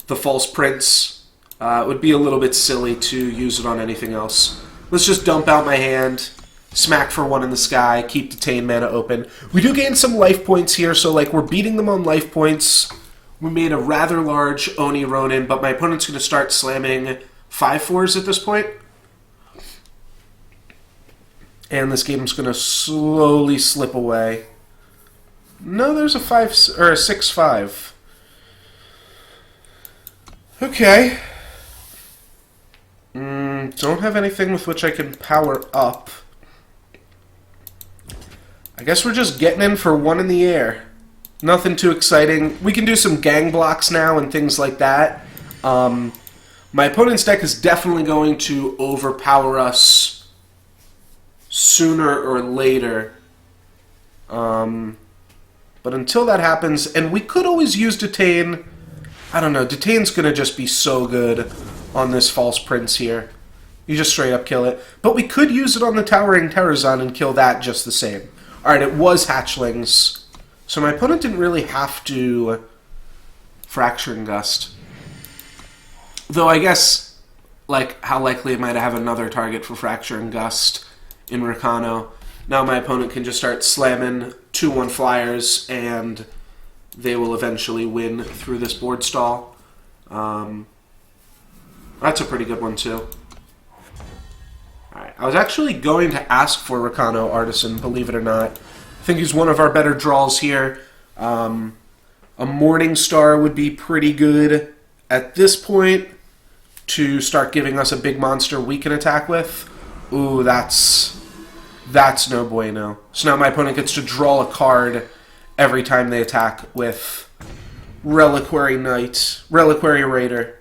Speaker 1: the False Prince. It would be a little bit silly to use it on anything else. Let's just dump out my hand, smack for 1 in the sky, keep Detain mana open. We do gain some life points here, so like we're beating them on life points. We made a rather large Oni Ronin, but my opponent's going to start slamming 5/4s at this point. And this game's going to slowly slip away. No, there's a 5 or a 6/5. Okay. Don't have anything with which I can power up. I guess we're just getting in for 1 in the air. Nothing too exciting. We can do some gang blocks now and things like that. My opponent's deck is definitely going to overpower us sooner or later. But until that happens, and we could always use Detain. I don't know, Detain's going to just be so good on this False Prince here. You just straight up kill it. But we could use it on the Towering Terrazon and kill that just the same. Alright, it was hatchlings. So my opponent didn't really have to Fracturing Gust. Though I guess, like, how likely am I to have another target for Fracturing Gust in Rakano? Now my opponent can just start slamming 2-1 flyers, and they will eventually win through this board stall. That's a pretty good one, too. Alright, I was actually going to ask for Rakano Artisan, believe it or not. I think he's one of our better draws here. A Morning Star would be pretty good at this point to start giving us a big monster we can attack with. Ooh, that's no bueno. So now my opponent gets to draw a card every time they attack with Reliquary Knight, Reliquary Raider.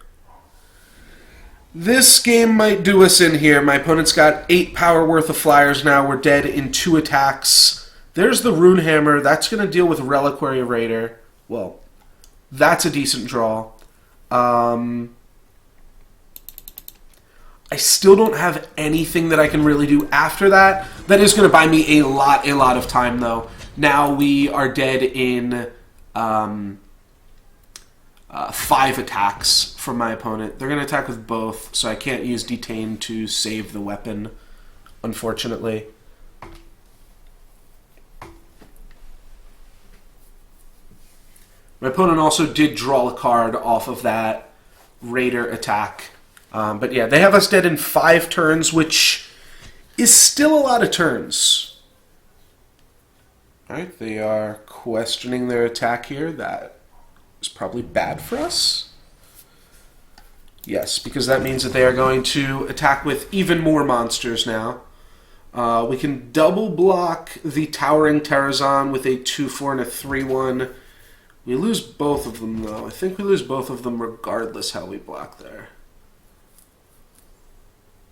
Speaker 1: This game might do us in here. My opponent's got 8 power worth of flyers now. We're dead in 2 attacks. There's the Runehammer. That's going to deal with Reliquary Raider. Well, that's a decent draw. I still don't have anything that I can really do after that. That is going to buy me a lot of time, though. Now we are dead in 5 attacks from my opponent. They're going to attack with both, so I can't use Detain to save the weapon, unfortunately. My opponent also did draw a card off of that Raider attack. But yeah, they have us dead in 5 turns, which is still a lot of turns. Alright, they are questioning their attack here. That is probably bad for us. Yes, because that means that they are going to attack with even more monsters now. We can double block the Towering Terrazon with a 2-4 and a 3-1. We lose both of them, though. I think we lose both of them regardless how we block there.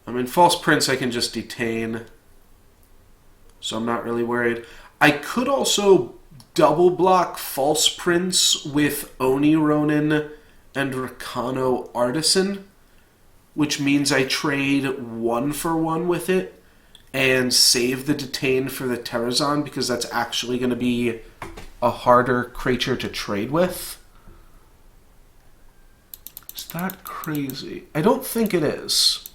Speaker 1: I mean, False Prince I can just detain, so I'm not really worried. I could also double block False Prince with Oni Ronin and Rakano Artisan, which means I trade 1-for-1 with it and save the detain for the Terrazon, because that's actually going to be a harder creature to trade with. Is that crazy? I don't think it is.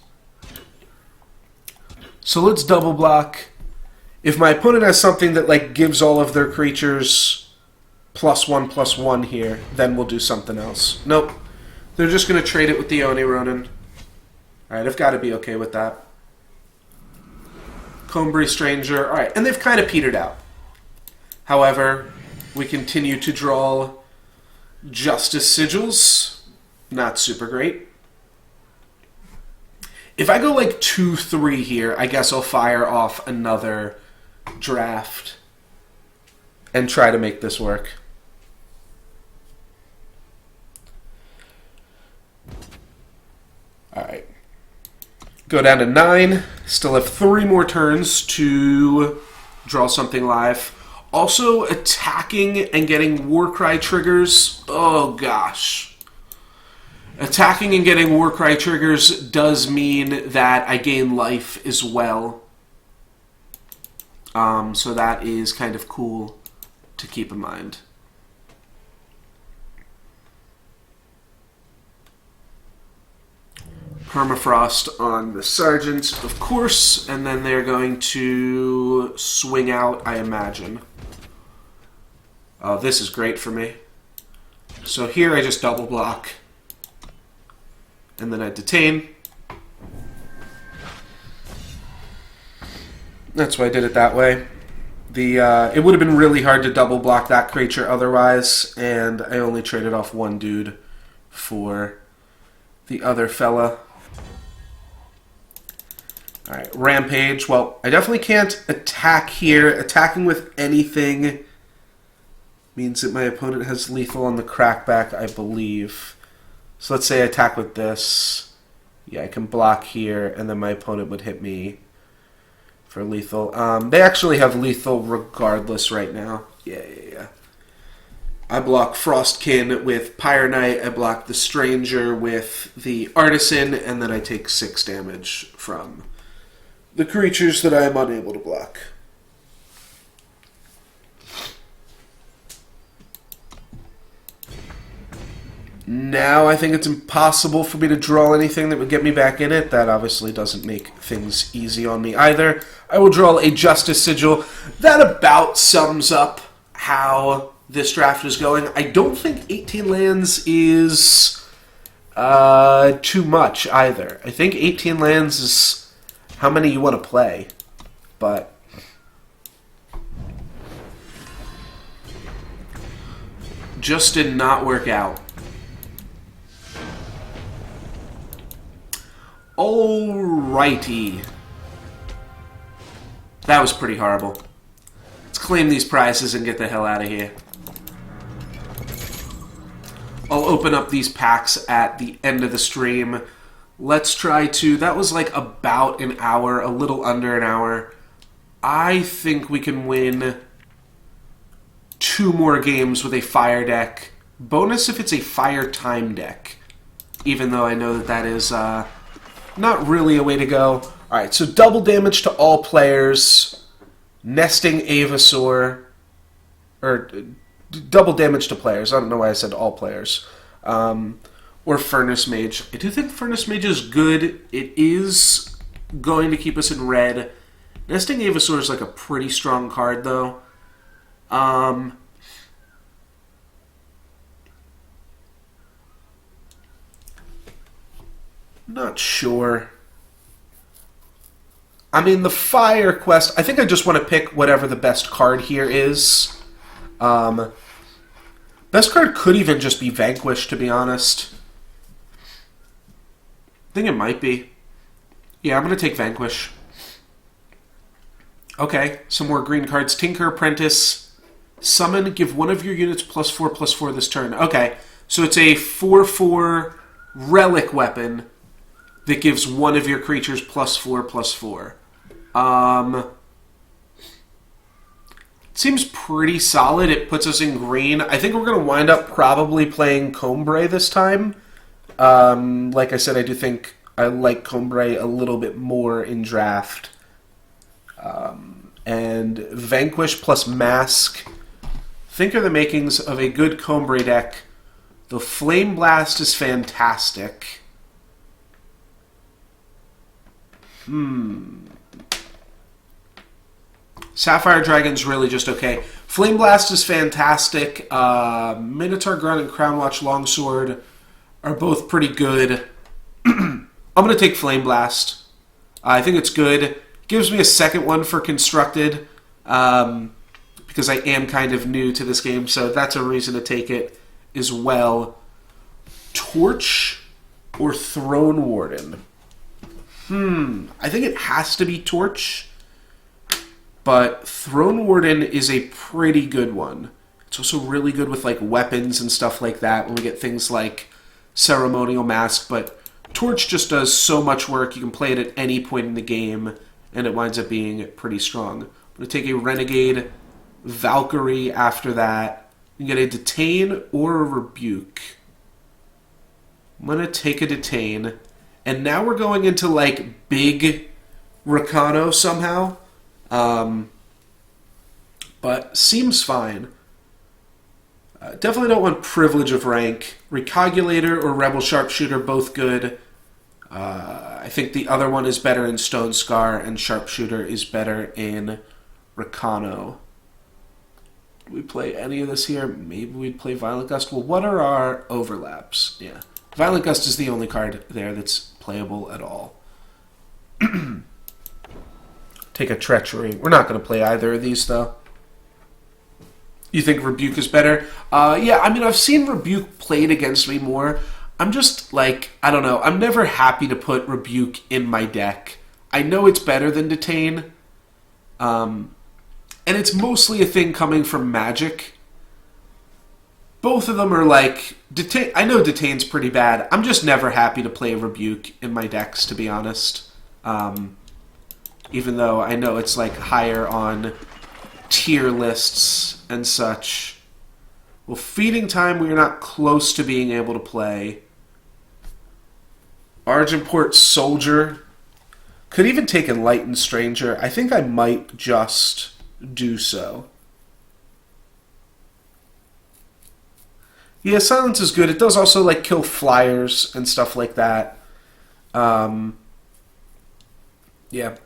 Speaker 1: So let's double block. If my opponent has something that like gives all of their creatures +1/+1 here, then we'll do something else. Nope. They're just going to trade it with the Oni Ronin. Alright, I've got to be okay with that. Combri Stranger. Alright, and they've kind of petered out. However, we continue to draw Justice Sigils. Not super great. If I go like 2-3 here, I guess I'll fire off another draft and try to make this work. Alright. Go down to 9. Still have 3 more turns to draw something live. Also, attacking and getting Warcry triggers. Oh, gosh. Attacking and getting Warcry triggers does mean that I gain life as well. So that is kind of cool to keep in mind. Permafrost on the Sergeant, of course, and then they're going to swing out, I imagine. Oh, this is great for me. So here I just double block. And then I detain. That's why I did it that way. It would have been really hard to double block that creature otherwise, and I only traded off one dude for the other fella. Alright, Rampage. Well, I definitely can't attack here. Attacking with anything means that my opponent has lethal on the crackback, I believe. So let's say I attack with this. Yeah, I can block here, and then my opponent would hit me for lethal. They actually have lethal regardless right now. Yeah. I block Frostkin with Pyre Knight, I block the Stranger with the Artisan, and then I take 6 damage from the creatures that I am unable to block. Now I think it's impossible for me to draw anything that would get me back in it. That obviously doesn't make things easy on me either. I will draw a Justice Sigil. That about sums up how this draft is going. I don't think 18 lands is too much either. I think 18 lands is how many you want to play. But just did not work out. Alrighty. That was pretty horrible. Let's claim these prizes and get the hell out of here. I'll open up these packs at the end of the stream. Let's try to... That was like about an hour, a little under an hour. I think we can win 2 more games with a fire deck. Bonus if it's a fire time deck. Even though I know that that is... not really a way to go. Alright, so double damage to all players. Nesting Avasaur. Or double damage to players. I don't know why I said all players. Or Furnace Mage. I do think Furnace Mage is good. It is going to keep us in red. Nesting Avasaur is like a pretty strong card, though. Not sure. I mean, the Fire Quest... I think I just want to pick whatever the best card here is. Best card could even just be Vanquish, to be honest. I think it might be. Yeah, I'm going to take Vanquish. Okay, some more green cards. Tinker Apprentice. Summon, give one of your units +4/+4 this turn. Okay, so it's a 4/4 relic weapon that gives one of your creatures +4/+4. Seems pretty solid. It puts us in green. I think we're going to wind up probably playing Combray this time. Like I said, I do think I like Combray a little bit more in draft. And Vanquish plus Mask, I think are the makings of a good Combray deck. The Flame Blast is fantastic. Sapphire Dragon's really just okay. Flame Blast is fantastic. Minotaur Grunt and Crownwatch Longsword are both pretty good. I'm going to take Flame Blast. I think it's good. Gives me a second one for Constructed, because I am kind of new to this game, so that's a reason to take it as well. Torch or Throne Warden? I think it has to be Torch, but Throne Warden is a pretty good one. It's also really good with like weapons and stuff like that when we get things like Ceremonial Mask, but Torch just does so much work. You can play it at any point in the game, and it winds up being pretty strong. I'm going to take a Renegade, Valkyrie after that. You can get a Detain or a Rebuke. I'm going to take a Detain. And now we're going into, like, big Rakano somehow. But seems fine. Definitely don't want Privilege of Rank. Recogulator or Rebel Sharpshooter, both good. I think the other one is better in Stone Scar, and Sharpshooter is better in Rakano. Do we play any of this here? Maybe we'd play Violent Gust. Well, what are our overlaps? Yeah. Violent Gust is the only card there that's playable at all. Take a Treachery. We're not going to play either of these, though. You think Rebuke is better? Yeah, I mean, I've seen Rebuke played against me more. I'm just, like, I don't know. I'm never happy to put Rebuke in my deck. I know it's better than Detain. And it's mostly a thing coming from Magic. Both of them are like... Detain. I know Detain's pretty bad. I'm just never happy to play Rebuke in my decks, to be honest. Even though I know it's like higher on tier lists and such. Well, Feeding Time, we are not close to being able to play. Argenport Soldier. Could even take Enlightened Stranger. I think I might just do so. Yeah, Silence is good. It does also like kill flyers and stuff like that. Yeah,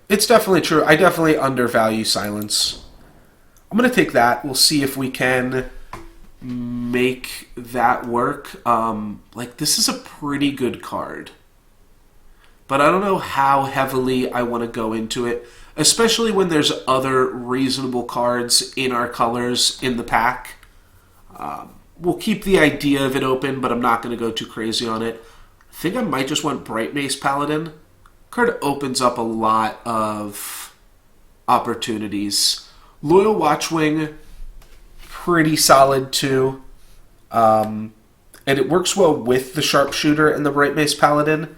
Speaker 1: it's definitely true. I definitely undervalue Silence. I'm going to take that. We'll see if we can make that work. Like, this is a pretty good card. But I don't know how heavily I want to go into it, especially when there's other reasonable cards in our colors in the pack. We'll keep the idea of it open, but I'm not going to go too crazy on it. I think I might just want Bright Mace Paladin. Card opens up a lot of opportunities. Loyal Watchwing, pretty solid too. And it works well with the Sharpshooter and the Bright Mace Paladin,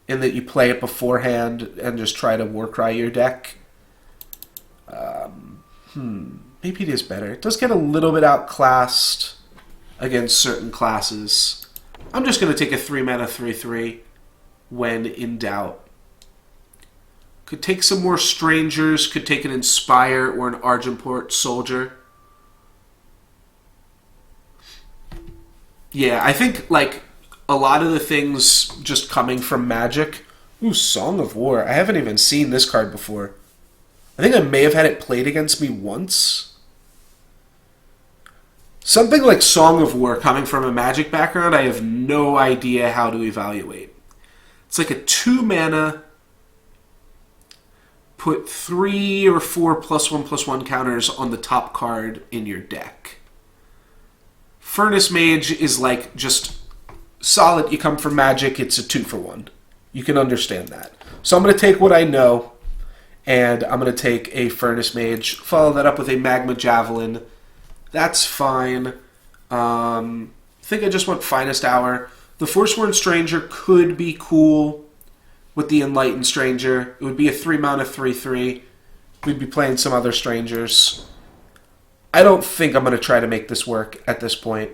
Speaker 1: in that you play it beforehand and just try to Warcry your deck. Maybe it is better. It does get a little bit outclassed against certain classes. I'm just going to take a 3-mana 3/3 when in doubt. Could take some more Strangers, could take an Inspire or an Argenport Soldier. Yeah, I think like a lot of the things just coming from Magic. Ooh, Song of War. I haven't even seen this card before. I think I may have had it played against me once. Something like Song of War coming from a Magic background, I have no idea how to evaluate. It's like a 2-mana, put 3 or 4 +1/+1 counters on the top card in your deck. Furnace Mage is like just solid. You come from Magic, it's a 2-for-1. You can understand that. So I'm going to take what I know, and I'm going to take a Furnace Mage, follow that up with a Magma Javelin. That's fine. I think I just want Finest Hour. The Forsworn Stranger could be cool with the Enlightened Stranger. It would be a 3-mana 3/3. We'd be playing some other Strangers. I don't think I'm going to try to make this work at this point.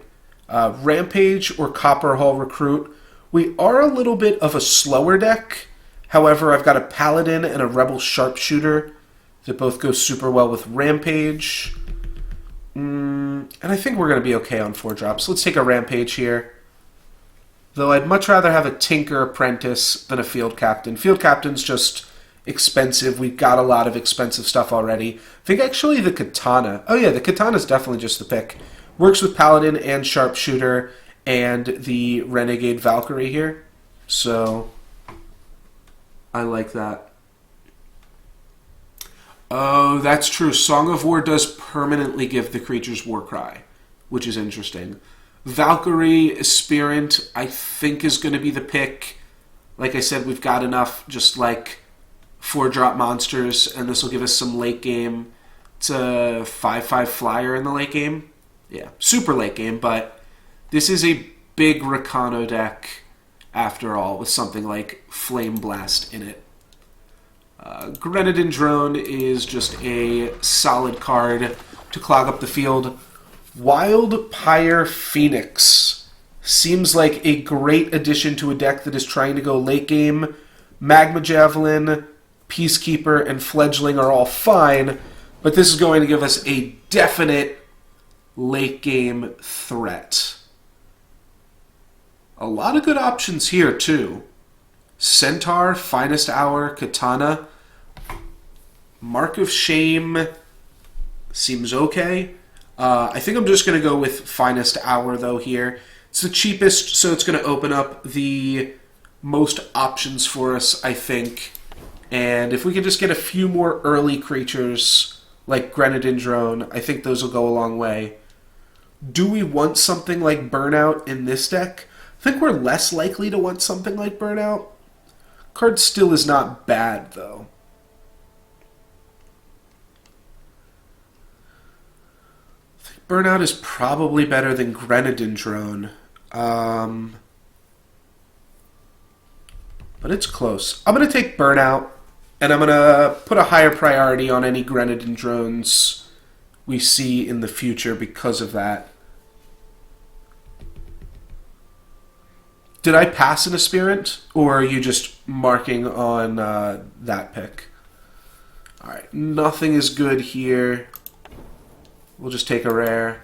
Speaker 1: Rampage or Copperhall Recruit. We are a little bit of a slower deck. However, I've got a Paladin and a Rebel Sharpshooter that both go super well with Rampage. And I think we're going to be okay on 4 drops. Let's take a Rampage here. Though I'd much rather have a Tinker Apprentice than a Field Captain. Field Captain's just expensive. We've got a lot of expensive stuff already. I think actually the Katana. Oh yeah, the Katana's definitely just the pick. Works with Paladin and Sharpshooter and the Renegade Valkyrie here. So I like that. Oh, that's true. Song of War does permanently give the creatures Warcry, which is interesting. Valkyrie Aspirant, I think, is going to be the pick. Like I said, we've got enough just like 4-drop monsters, and this will give us some late game. It's a 5/5 flyer in the late game. Yeah, super late game, but this is a big Rakano deck after all, with something like Flame Blast in it. Grenadin Drone is just a solid card to clog up the field. Wildpire Phoenix seems like a great addition to a deck that is trying to go late game. Magma Javelin, Peacekeeper, and Fledgling are all fine, but this is going to give us a definite late game threat. A lot of good options here, too. Centaur, Finest Hour, Katana. Mark of Shame seems okay. I think I'm just going to go with Finest Hour, though, here. It's the cheapest, so it's going to open up the most options for us, I think. And if we can just get a few more early creatures, like Grenadin Drone, I think those will go a long way. Do we want something like Burnout in this deck? I think we're less likely to want something like Burnout. Card still is not bad, though. I think Burnout is probably better than Grenadin Drone. But it's close. I'm going to take Burnout, and I'm going to put a higher priority on any Grenadin Drones we see in the future because of that. Did I pass an aspirant, or are you just marking on that pick? All right, nothing is good here. We'll just take a rare.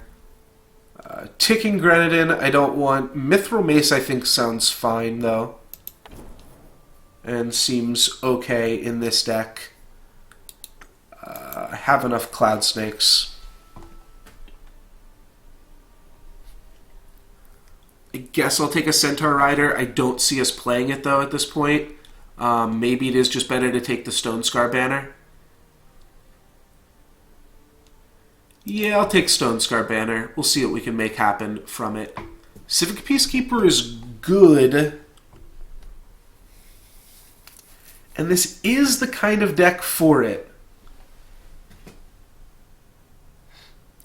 Speaker 1: Ticking Grenadin, I don't want. Mithril Mace, I think, sounds fine, though. And seems okay in this deck. I have enough Cloud Snakes. I guess I'll take a Centaur Rider. I don't see us playing it, though, at this point. Maybe it is just better to take the Stone Scar Banner. Yeah, I'll take Stone Scar Banner. We'll see what we can make happen from it. Civic Peacekeeper is good. And this is the kind of deck for it.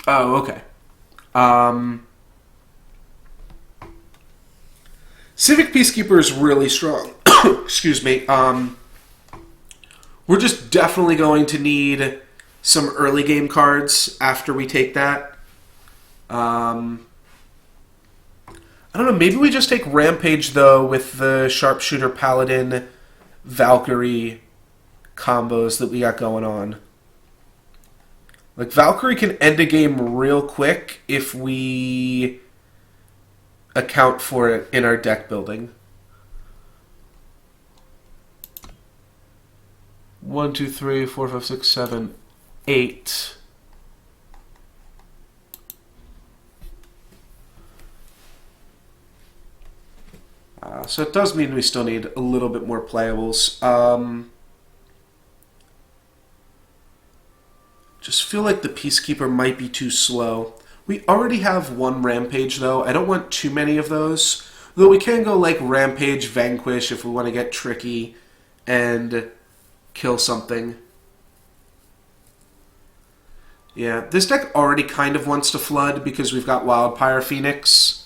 Speaker 1: Oh, okay. Civic Peacekeeper is really strong. Excuse me. We're just definitely going to need some early game cards after we take that. I don't know, maybe we just take Rampage, though, with the Sharpshooter Paladin Valkyrie combos that we got going on. Like, Valkyrie can end a game real quick if we account for it in our deck building. 1, 2, 3, 4, 5, 6, 7, 8. So it does mean we still need a little bit more playables. Just feel like the Peacekeeper might be too slow. We already have one Rampage, though. I don't want too many of those. Though we can go like Rampage, Vanquish if we want to get tricky and kill something. Yeah, this deck already kind of wants to flood because we've got Wildfire Phoenix.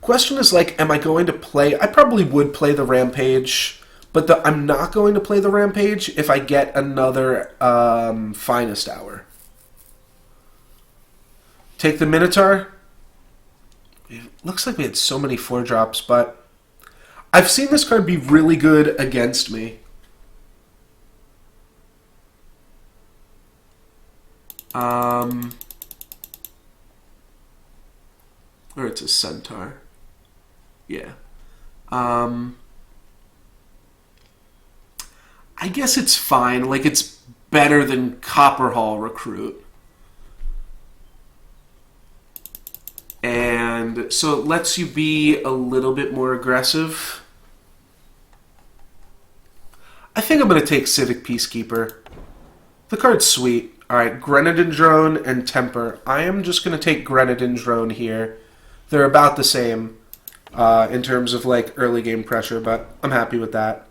Speaker 1: Question is, like, am I going to play... I probably would play the Rampage, but I'm not going to play the Rampage if I get another Finest Hour. Take the Minotaur. It looks like we had so many 4-drops, but I've seen this card be really good against me. Or it's a Centaur. Yeah. I guess it's fine. Like, it's better than Copperhall Recruit. And so it lets you be a little bit more aggressive. I think I'm going to take Civic Peacekeeper. The card's sweet. Alright, Grenadin Drone and Temper. I am just going to take Grenadin Drone here. They're about the same in terms of like early game pressure, but I'm happy with that.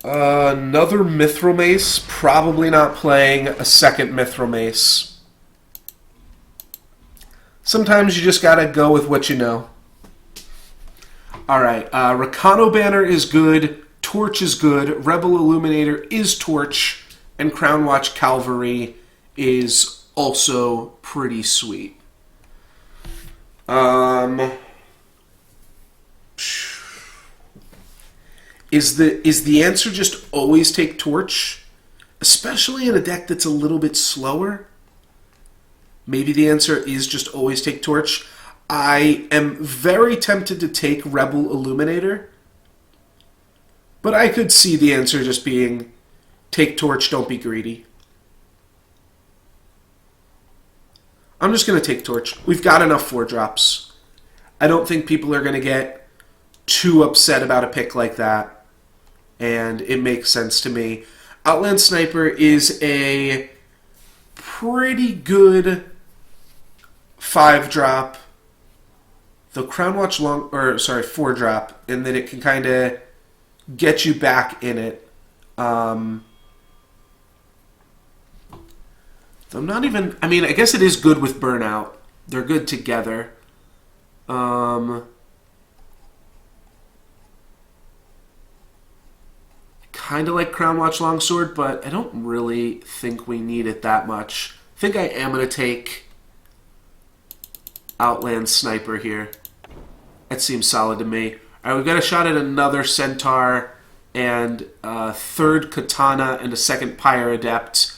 Speaker 1: Another Mithril Mace. Probably not playing a second Mithril Mace. Sometimes you just gotta go with what you know. Alright, Rakano Banner is good. Torch is good. Rebel Illuminator is Torch. And Crown Watch Cavalry is also pretty sweet. Is the answer just always take Torch? Especially in a deck that's a little bit slower? Maybe the answer is just always take Torch. I am very tempted to take Rebel Illuminator. But I could see the answer just being take Torch, don't be greedy. I'm just going to take Torch. We've got enough 4-drops. I don't think people are going to get too upset about a pick like that. And it makes sense to me. Outland Sniper is a pretty good 5-drop. The Crown Watch 4-drop. And then it can kind of get you back in it. I'm not even... I mean, I guess it is good with Burnout. They're good together. Kind of like Crown Watch Longsword, but I don't really think we need it that much. I think I am going to take Outland Sniper here. That seems solid to me. Alright, we've got a shot at another Centaur and a third Katana and a second Pyre Adept.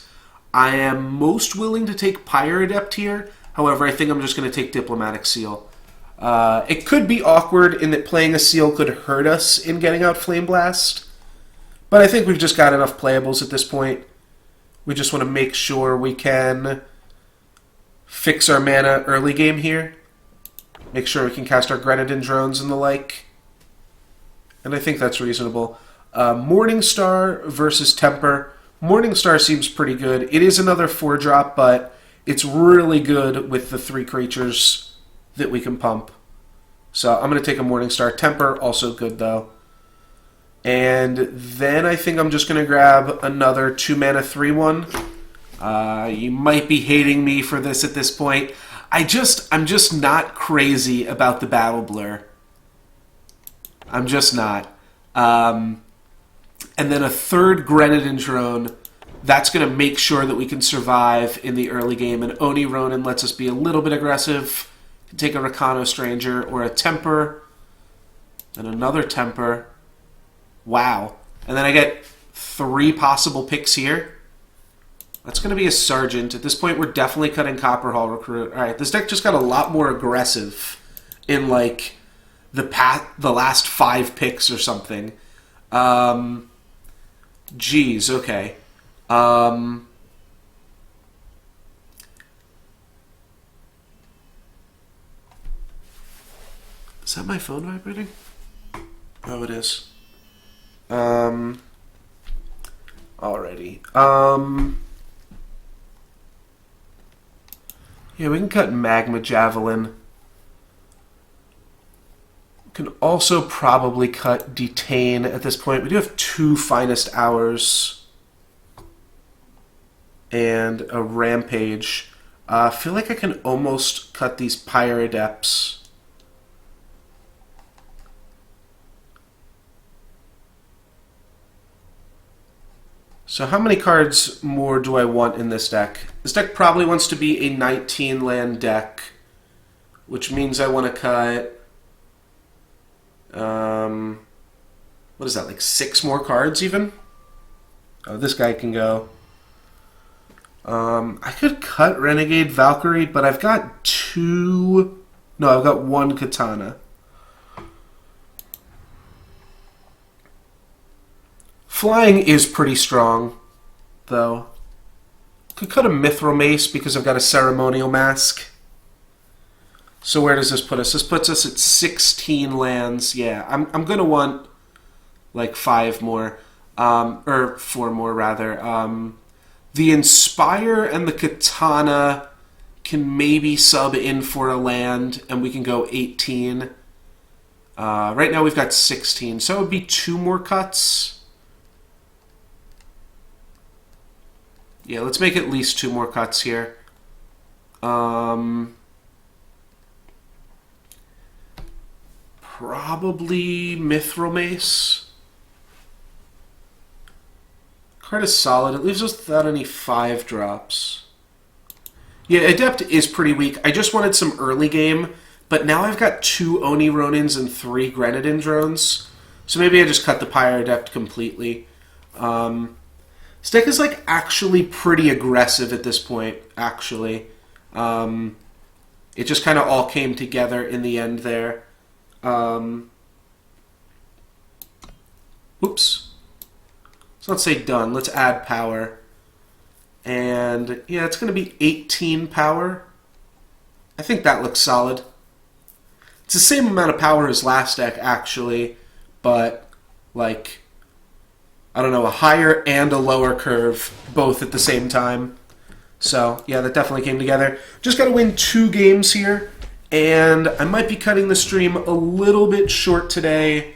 Speaker 1: I am most willing to take Pyre Adept here. However, I think I'm just going to take Diplomatic Seal. It could be awkward in that playing a Seal could hurt us in getting out Flame Blast. But I think we've just got enough playables at this point. We just want to make sure we can fix our mana early game here. Make sure we can cast our Grenadin drones and the like. And I think that's reasonable. Morningstar versus Temper. Morningstar seems pretty good. It is another 4-drop, but it's really good with the 3 creatures that we can pump. So I'm going to take a Morningstar. Temper, also good though. And then I think I'm just going to grab another 2-mana 3-1. You might be hating me for this at this point. I'm just not crazy about the Battle Blur. I'm just not. And then a third Grenadin drone. That's going to make sure that we can survive in the early game. And Oni Ronin lets us be a little bit aggressive. Take a Rakano Stranger or a Temper. And another Temper. Wow. And then I get 3 possible picks here. That's going to be a Sergeant. At this point, we're definitely cutting Copperhall Recruit. All right, this deck just got a lot more aggressive in, like, the last 5 picks or something. Geez, okay. Is that my phone vibrating? Oh, it is. Alrighty. Yeah, we can cut Magma Javelin. We can also probably cut Detain at this point. We do have 2 Finest Hours and a Rampage. I feel like I can almost cut these Pyre Adepts. So how many cards more do I want in this deck? This deck probably wants to be a 19-land deck, which means I want to cut, what is that, like 6 more cards even? Oh, this guy can go. I could cut Renegade Valkyrie, but I've got 2... No, I've got 1 Katana. Flying is pretty strong, though. Could cut a Mithril Mace because I've got a Ceremonial Mask. So where does this put us? This puts us at 16 lands. Yeah, I'm going to want like 5 more. Or 4 more, rather. The Inspire and the Katana can maybe sub in for a land, and we can go 18. Right now we've got 16, so it would be 2 more cuts. Yeah, let's make at least 2 more cuts here. Probably Mithril Mace. Card is solid. It leaves us without any 5-drops. Yeah, Adept is pretty weak. I just wanted some early game, but now I've got 2 Oni Ronins and 3 Grenadin drones. So maybe I just cut the Pyre Adept completely. This deck is like actually pretty aggressive at this point, actually. It just kind of all came together in the end there. Oops. So let's say done. Let's add power. And yeah, it's going to be 18 power. I think that looks solid. It's the same amount of power as last deck, actually, but like, I don't know, a higher and a lower curve, both at the same time. So, yeah, that definitely came together. Just got to win 2 games here, and I might be cutting the stream a little bit short today.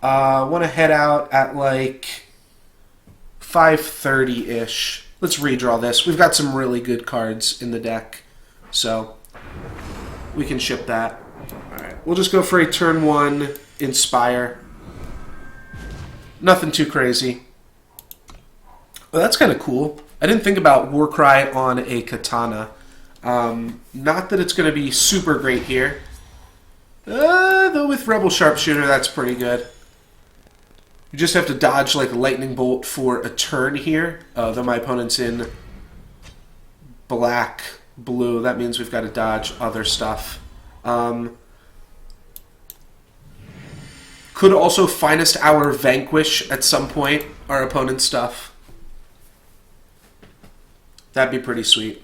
Speaker 1: I want to head out at, like, 5:30-ish. Let's redraw this. We've got some really good cards in the deck, so we can ship that. All right, we'll just go for a turn 1 Inspire. Nothing too crazy. Well, that's kind of cool. I didn't think about Warcry on a Katana. Not that it's going to be super great here. Though with Rebel Sharpshooter, that's pretty good. You just have to dodge like Lightning Bolt for a turn here. Though my opponent's in black, blue. That means we've got to dodge other stuff. Could also Finest Hour Vanquish at some point our opponent's stuff. That'd be pretty sweet.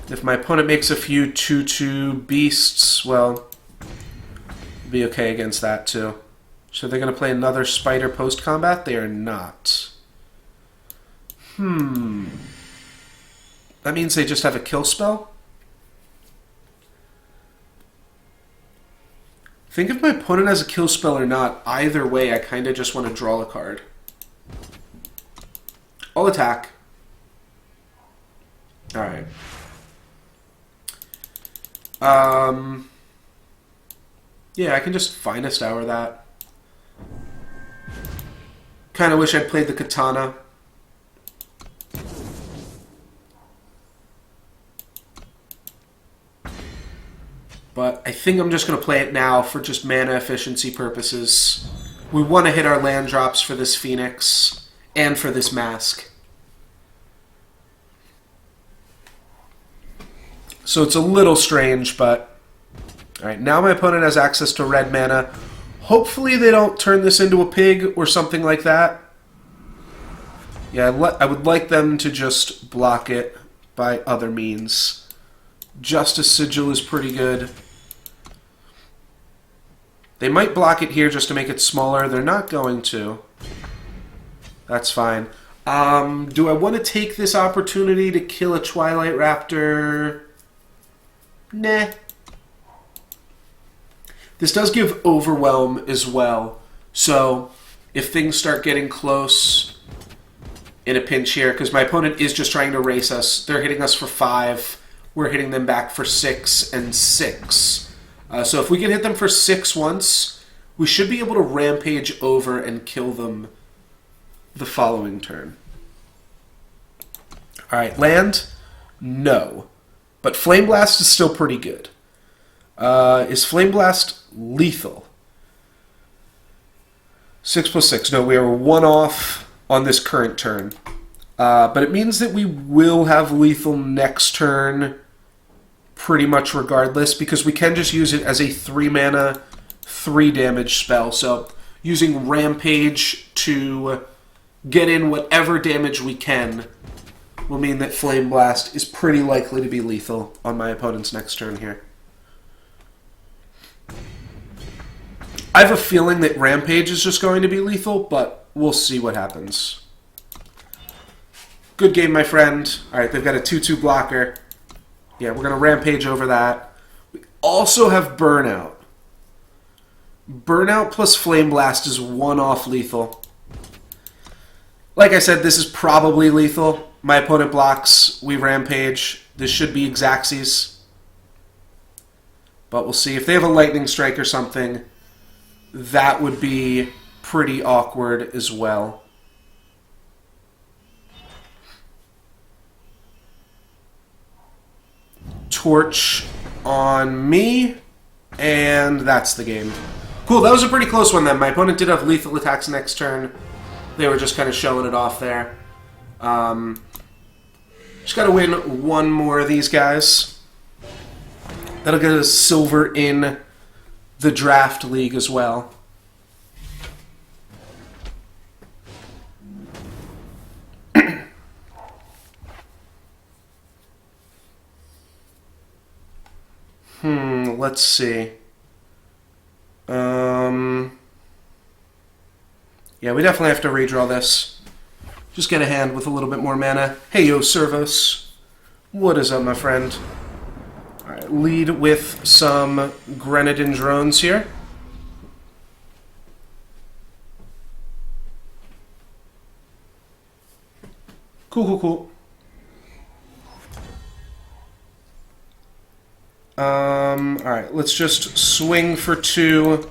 Speaker 1: If my opponent makes a few 2/2 beasts, well, be okay against that too. So they're going to play another Spider post-combat? They are not. That means they just have a kill spell? I think if my opponent has a kill spell or not, either way I kind of just want to draw a card. I'll attack. Alright. Yeah, I can just Finest Hour that. Kind of wish I'd played the Katana. But I think I'm just going to play it now for just mana efficiency purposes. We want to hit our land drops for this Phoenix and for this Mask. So it's a little strange, but... Alright, now my opponent has access to red mana. Hopefully they don't turn this into a pig or something like that. Yeah, I would like them to just block it by other means. Justice Sigil is pretty good. They might block it here just to make it smaller. They're not going to. That's fine. Do I want to take this opportunity to kill a Twilight Raptor? Nah. This does give Overwhelm as well. So if things start getting close in a pinch here, because my opponent is just trying to race us. They're hitting us for 5. We're hitting them back for 6 and 6. So if we can hit them for 6 once, we should be able to rampage over and kill them the following turn. Alright, land? No. But Flame Blast is still pretty good. Is Flame Blast lethal? 6+6. No, we are 1 off on this current turn. But it means that we will have lethal next turn pretty much regardless, because we can just use it as a 3 mana, 3 damage spell. So using Rampage to get in whatever damage we can will mean that Flame Blast is pretty likely to be lethal on my opponent's next turn here. I have a feeling that Rampage is just going to be lethal, but we'll see what happens. Good game, my friend. Alright, they've got a 2/2 blocker. Yeah, we're going to Rampage over that. We also have Burnout. Burnout plus Flame Blast is 1 off lethal. Like I said, this is probably lethal. My opponent blocks, we Rampage. This should be Xaxes. But we'll see. If they have a Lightning Strike or something, that would be pretty awkward as well. Torch on me, and that's the game. Cool, that was a pretty close one then. My opponent did have lethal attacks next turn. They were just kind of showing it off there. Just got to win 1 more of these guys. That'll get us silver in the draft league as well. Let's see. Yeah, we definitely have to redraw this. Just get a hand with a little bit more mana. Hey, yo, Servos. What is up, my friend? Alright, lead with some Grenadin drones here. Cool. Alright, let's just swing for 2.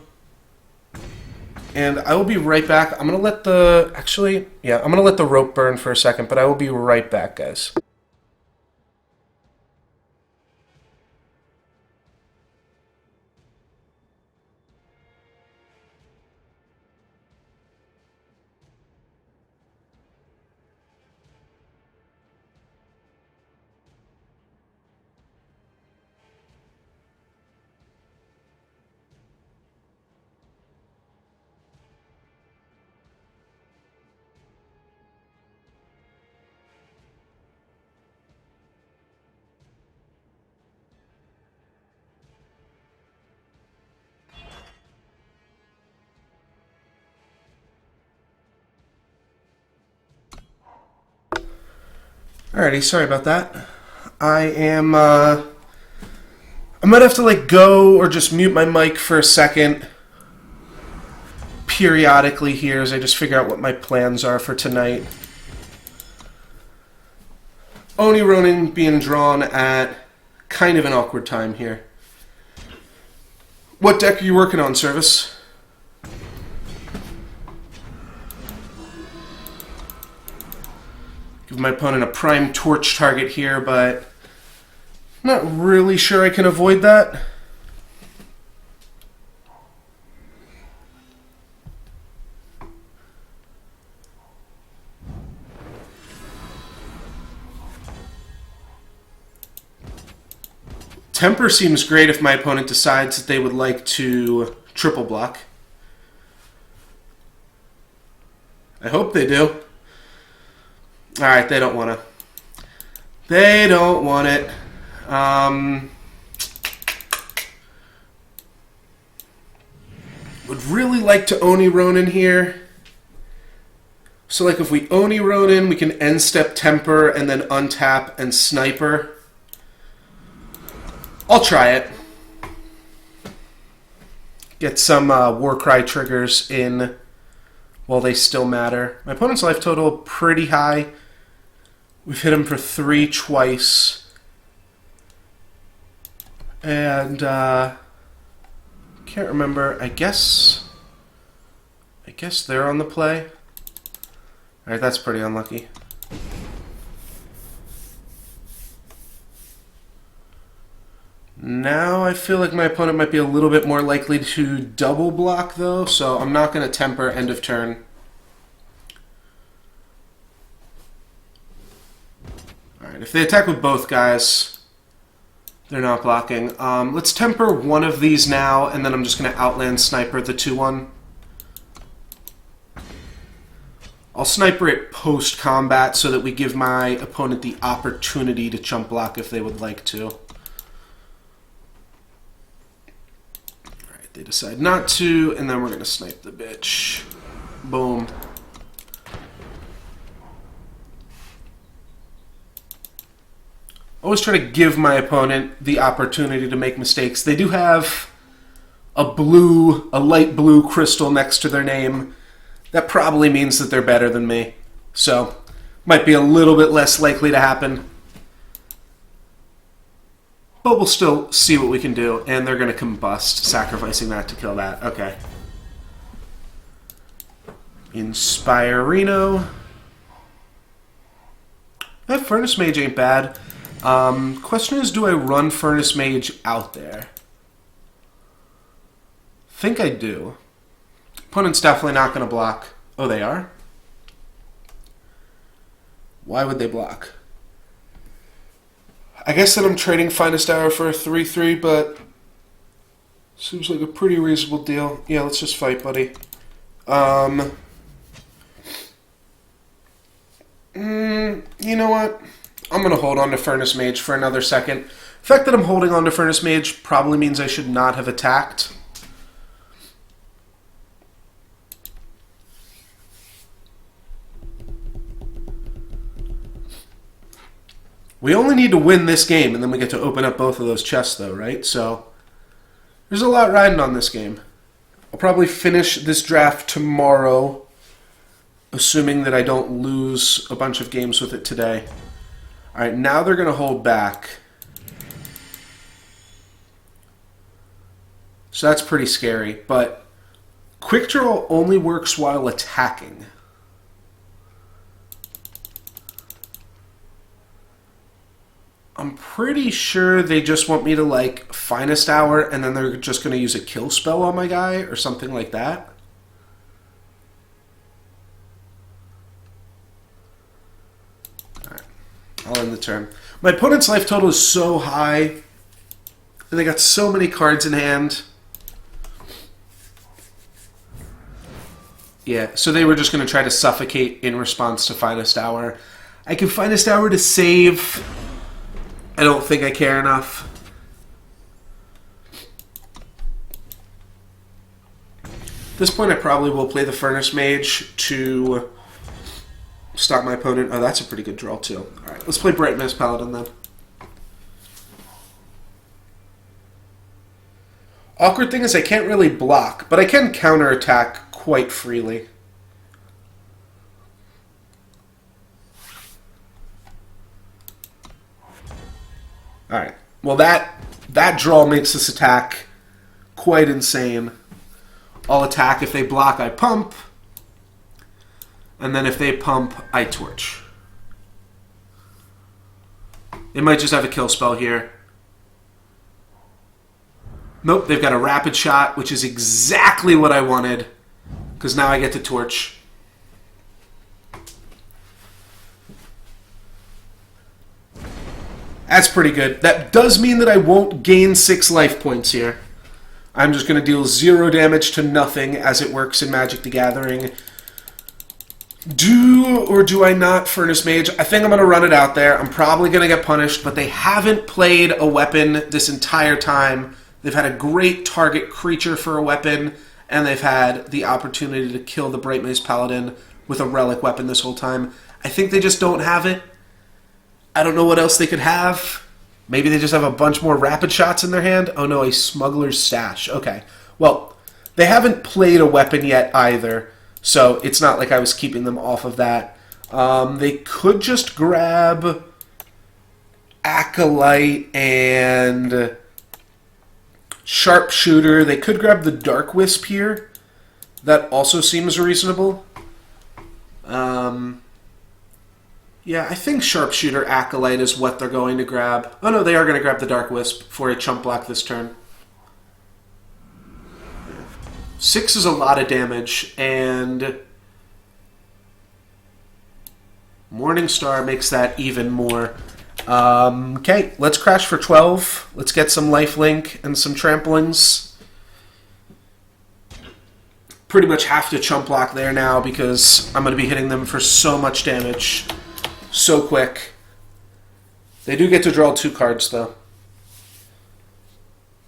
Speaker 1: And I will be right back. I'm gonna let the... Actually, yeah, I'm gonna let the rope burn for a second, but I will be right back, guys. Alrighty, sorry about that. I might have to like go or just mute my mic for a second periodically here as I just figure out what my plans are for tonight. Oni Ronin being drawn at kind of an awkward time here. What deck are you working on, Service? Give my opponent a prime torch target here, but I'm not really sure I can avoid that. Temper seems great if my opponent decides that they would like to triple block. I hope they do. Alright, they don't want to. They don't want it. Would really like to Oni Ronin here. So like if we Oni Ronin, we can end step Temper and then untap and Sniper. I'll try it. Get some Warcry triggers in while they still matter. My opponent's life total pretty high. We've hit him for 3 twice. And can't remember. I guess they're on the play. Alright, that's pretty unlucky. Now I feel like my opponent might be a little bit more likely to double block though, so I'm not going to Temper end of turn. Alright, if they attack with both guys, they're not blocking. Let's Temper one of these now, and then I'm just going to Outland Sniper the 2-1. I'll Sniper it post-combat so that we give my opponent the opportunity to chump block if they would like to. They decide not to, and then we're going to snipe the bitch. Boom. Always try to give my opponent the opportunity to make mistakes. They do have a light blue crystal next to their name. That probably means that they're better than me. So, might be a little bit less likely to happen. But we'll still see what we can do, and they're going to combust, sacrificing that to kill that. Okay. Inspirino. That Furnace Mage ain't bad. Question is, do I run Furnace Mage out there? Think I do. Opponent's definitely not going to block. Oh, they are? Why would they block? I guess that I'm trading Finest Hour for a 3-3, but seems like a pretty reasonable deal. Yeah, let's just fight, buddy. You know what? I'm going to hold on to Furnace Mage for another second. The fact that I'm holding on to Furnace Mage probably means I should not have attacked. We only need to win this game, and then we get to open up both of those chests, though, right? So, there's a lot riding on this game. I'll probably finish this draft tomorrow, assuming that I don't lose a bunch of games with it today. Alright, now they're going to hold back. So that's pretty scary, but Quick Draw only works while attacking. I'm pretty sure they just want me to, like, Finest Hour, and then they're just going to use a kill spell on my guy, or something like that. Alright, I'll end the turn. My opponent's life total is so high, and they got so many cards in hand. Yeah, so they were just going to try to suffocate in response to Finest Hour. I can Finest Hour to save. I don't think I care enough. At this point, I probably will play the Furnace Mage to stop my opponent. Oh, that's a pretty good draw, too. All right, let's play Bright Mist Paladin, then. Awkward thing is I can't really block, but I can counterattack quite freely. Alright. Well, that draw makes this attack quite insane. I'll attack. If they block, I pump. And then if they pump, I torch. They might just have a kill spell here. Nope, they've got a rapid shot, which is exactly what I wanted. Because now I get to torch. That's pretty good. That does mean that I won't gain 6 life points here. I'm just going to deal 0 damage to nothing as it works in Magic the Gathering. Do or do I not Furnace Mage? I think I'm going to run it out there. I'm probably going to get punished, but they haven't played a weapon this entire time. They've had a great target creature for a weapon, and they've had the opportunity to kill the Bright Mist Paladin with a relic weapon this whole time. I think they just don't have it. I don't know what else they could have. Maybe they just have a bunch more rapid shots in their hand. Oh no, a Smuggler's Stash. Okay. Well, they haven't played a weapon yet either, so it's not like I was keeping them off of that. They could just grab Acolyte and Sharpshooter. They could grab the Dark Wisp here. That also seems reasonable. Yeah, I think Sharpshooter Acolyte is what they're going to grab. Oh no, they are going to grab the Dark Wisp for a chump block this turn. 6 is a lot of damage, and Morningstar makes that even more. Okay, let's crash for 12. Let's get some lifelink and some tramplings. Pretty much have to chump block there now because I'm going to be hitting them for so much damage so quick. They do get to draw 2 cards, though.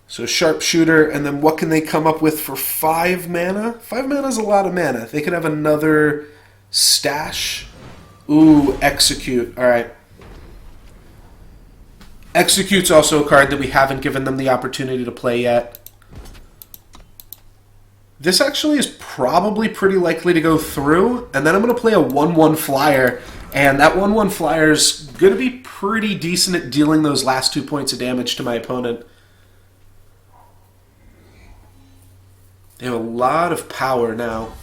Speaker 1: So Sharpshooter, and then what can they come up with for 5 mana? 5 mana is a lot of mana. They could have another Stash. Ooh, Execute. All right. Execute's also a card that we haven't given them the opportunity to play yet. This actually is probably pretty likely to go through, and then I'm going to play a 1/1 flyer, and that 1/1 flyer is going to be pretty decent at dealing those last 2 points of damage to my opponent. They have a lot of power now.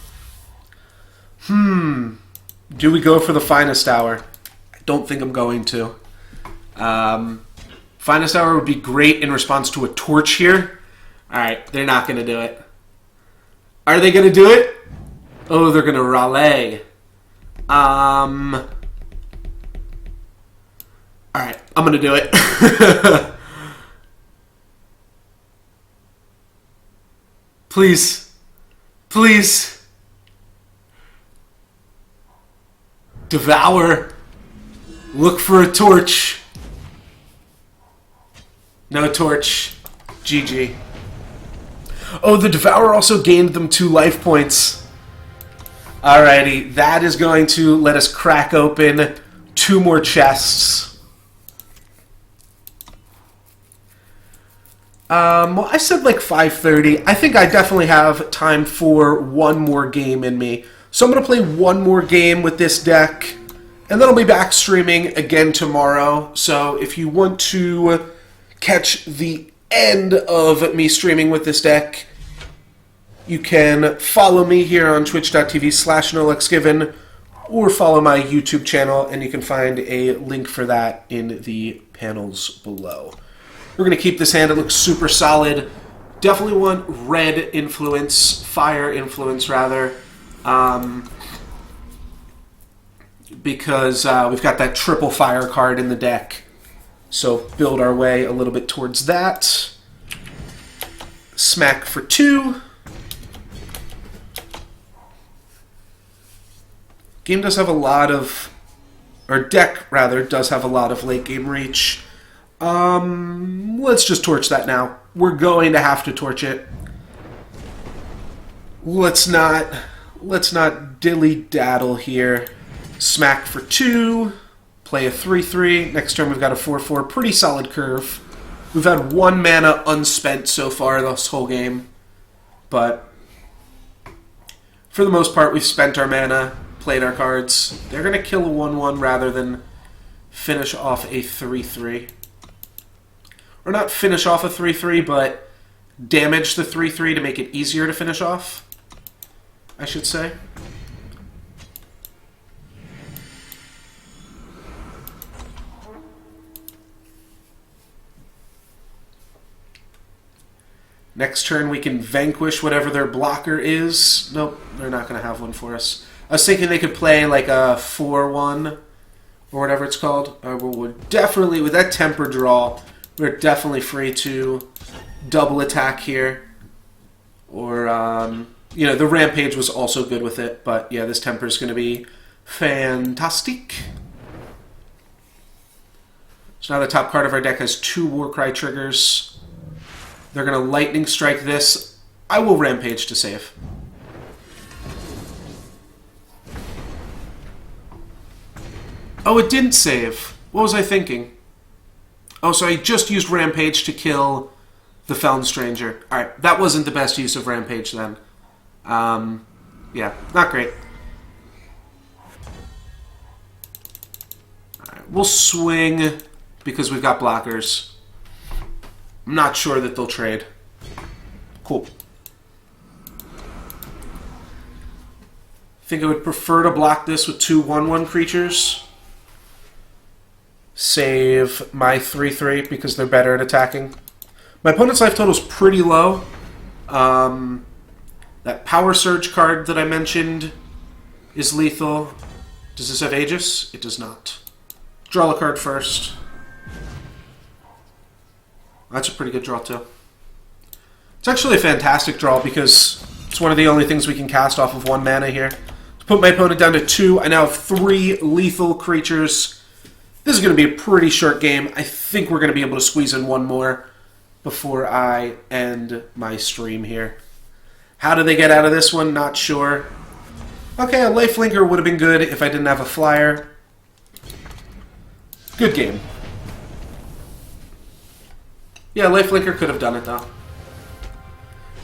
Speaker 1: Do we go for the Finest Hour? I don't think I'm going to. Finest Hour would be great in response to a Torch here. Alright, they're not going to do it. Are they going to do it? Oh, they're going to Raleigh. Alright, I'm going to do it. Please. Please. Devour. Look for a torch. No torch. GG. Oh, the Devour also gained them 2 life points. Alrighty, that is going to let us crack open 2 more chests. Well, I said like 5:30. I think I definitely have time for 1 more game in me. So I'm going to play 1 more game with this deck, and then I'll be back streaming again tomorrow. So if you want to catch the end of me streaming with this deck, you can follow me here on twitch.tv/NoLuxGiven, or follow my YouTube channel, and you can find a link for that in the panels below. We're going to keep this hand. It looks super solid. Definitely want red influence, fire influence rather, because we've got that triple fire card in the deck. So build our way a little bit towards that. Smack for 2. Game does have a lot of, or deck rather, does have a lot of late game reach. Let's just torch that now. We're going to have to torch it. Let's not dilly-daddle here. Smack for 2. Play a 3/3. Next turn we've got a 4/4. Pretty solid curve. We've had 1 mana unspent so far this whole game. But for the most part, we've spent our mana, played our cards. They're going to kill a 1/1 rather than finish off a 3/3. Or not finish off a 3/3, but damage the 3/3 to make it easier to finish off, I should say. Next turn we can vanquish whatever their blocker is. Nope, they're not going to have one for us. I was thinking they could play like a 4/1 or whatever it's called. We're definitely, with that temper draw, we're definitely free to double attack here. Or, you know, the Rampage was also good with it. But yeah, this temper is going to be fantastic. So now the top card of our deck has 2 Warcry triggers. They're going to Lightning Strike this. I will Rampage to save. Oh, it didn't save. What was I thinking? Oh, so I just used Rampage to kill the Feln Stranger. Alright, that wasn't the best use of Rampage then. Yeah, not great. Alright, we'll swing because we've got blockers. I'm not sure that they'll trade. Cool. I think I would prefer to block this with 2 1/1 creatures. Save my 3/3 because they're better at attacking. My opponent's life total is pretty low. That Power Surge card that I mentioned is lethal. Does this have Aegis? It does not. Draw a card first. That's a pretty good draw, too. It's actually a fantastic draw because it's one of the only things we can cast off of 1 mana here. To put my opponent down to 2, I now have 3 lethal creatures. This is going to be a pretty short game. I think we're going to be able to squeeze in 1 more before I end my stream here. How do they get out of this one? Not sure. Okay, a Lifelinker would have been good if I didn't have a flyer. Good game. Yeah, Lifelinker could have done it, though.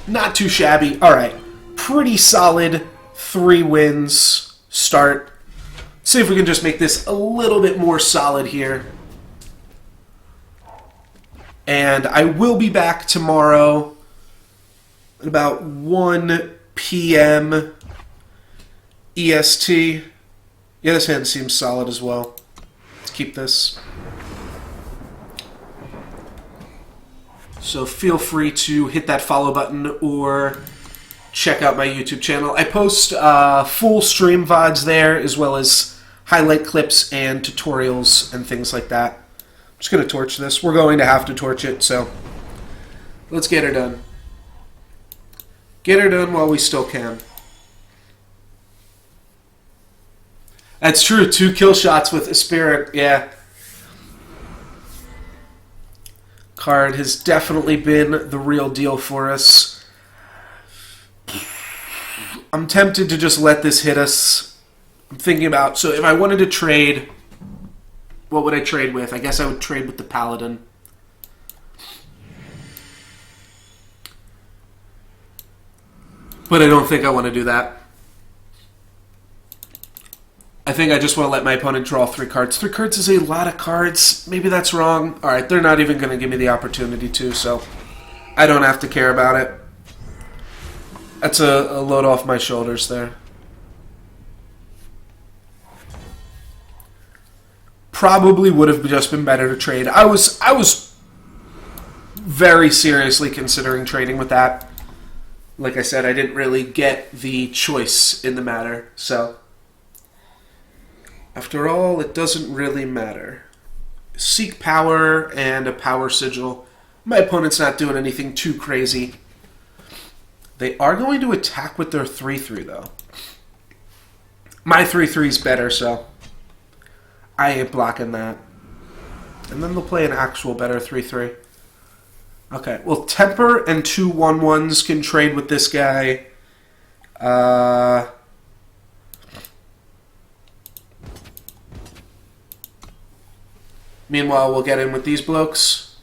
Speaker 1: Not too shabby. Alright. Pretty solid 3 wins start. See if we can just make this a little bit more solid here. And I will be back tomorrow at about 1 p.m. EST. Yeah, this hand seems solid as well. Let's keep this. So feel free to hit that follow button or check out my YouTube channel. I post full stream VODs there as well as highlight clips and tutorials and things like that. I'm just going to torch this. We're going to have to torch it, so let's get her done. Get her done while we still can. That's true. 2 kill shots with a Spirit, yeah. Card has definitely been the real deal for us. I'm tempted to just let this hit us. I'm thinking about, so if I wanted to trade, what would I trade with? I guess I would trade with the Paladin. But I don't think I want to do that. I think I just want to let my opponent draw 3 cards. 3 cards is a lot of cards. Maybe that's wrong. Alright, they're not even going to give me the opportunity to, so I don't have to care about it. That's a load off my shoulders there. Probably would have just been better to trade. I was very seriously considering trading with that. Like I said, I didn't really get the choice in the matter, so after all, it doesn't really matter. Seek power and a power sigil. My opponent's not doing anything too crazy. They are going to attack with their 3/3, though. My 3/3 is better, so I ain't blocking that. And then they'll play an actual better 3/3. Okay, well, Temper and 2 1/1s can trade with this guy. Meanwhile, we'll get in with these blokes.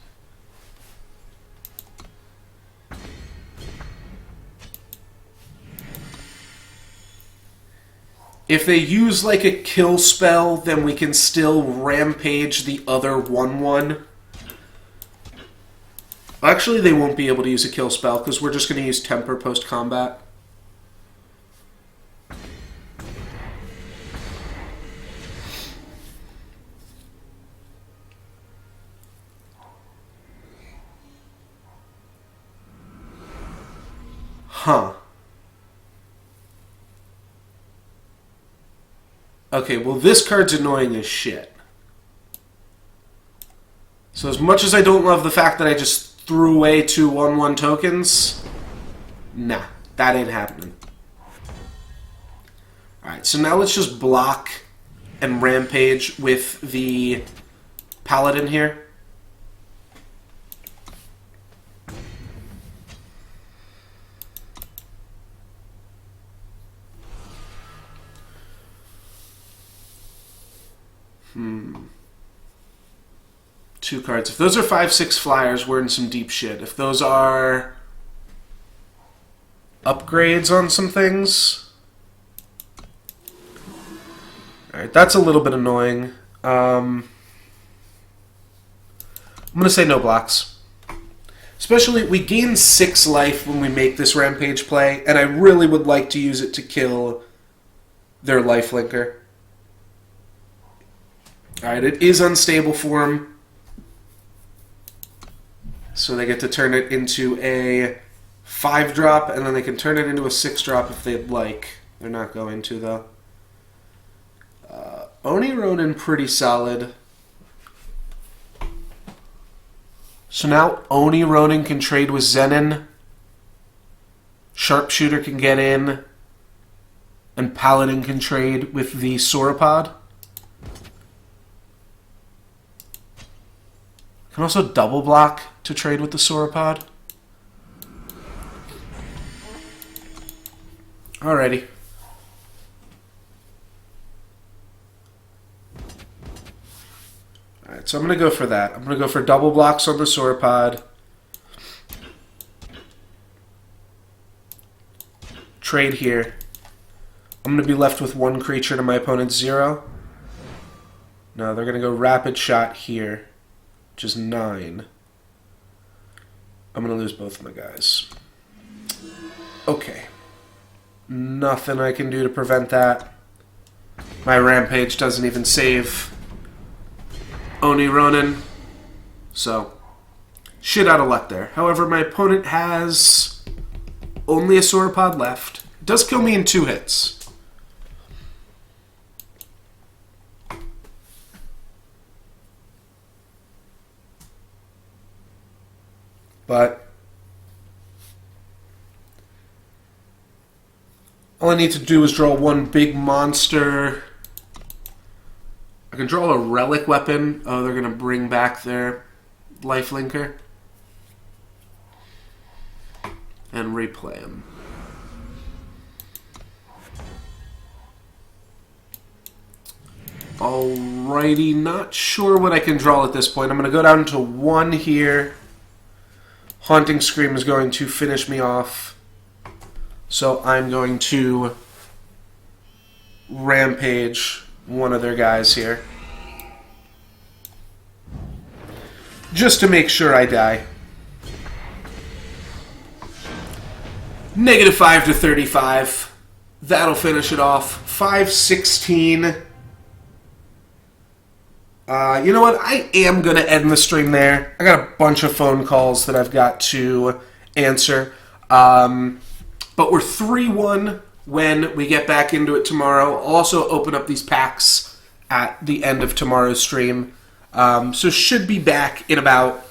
Speaker 1: If they use like a kill spell, then we can still rampage the other 1/1. Actually, they won't be able to use a kill spell because we're just going to use Temper post-combat. Huh. Okay, well this card's annoying as shit. So as much as I don't love the fact that I just threw away 2 1/1 tokens, nah, that ain't happening. Alright, so now let's just block and rampage with the Paladin here. Two cards. If those are 5/6 flyers, we're in some deep shit. If those are upgrades on some things, alright, that's a little bit annoying. I'm going to say no blocks. Especially, we gain 6 life when we make this rampage play, and I really would like to use it to kill their lifelinker. Alright, it is unstable form. So they get to turn it into a 5-drop, and then they can turn it into a 6-drop if they'd like. They're not going to, though. Oni Ronin, pretty solid. So now Oni Ronin can trade with Zenin. Sharpshooter can get in. And Paladin can trade with the Sauropod. Can also double block to trade with the Sauropod. Alrighty. Alright, so I'm going to go for that. I'm going to go for double blocks on the Sauropod. Trade here. I'm going to be left with 1 creature to my opponent's 0. No, they're going to go Rapid Shot here, which is 9. I'm going to lose both of my guys. Okay. Nothing I can do to prevent that. My Rampage doesn't even save Oni Ronin. So, shit out of luck there. However, my opponent has only a Sauropod left. It does kill me in 2 hits. But all I need to do is draw 1 big monster. I can draw a relic weapon. Oh, they're going to bring back their lifelinker. And replay him. Alrighty, not sure what I can draw at this point. I'm going to go down to 1 here. Haunting Scream is going to finish me off. So I'm going to rampage one of their guys here. Just to make sure I die. -5 to 35. That'll finish it off. 5-16. You know what? I am going to end the stream there. I got a bunch of phone calls that I've got to answer. But we're 3-1 when we get back into it tomorrow. I'll also open up these packs at the end of tomorrow's stream. So should be back in about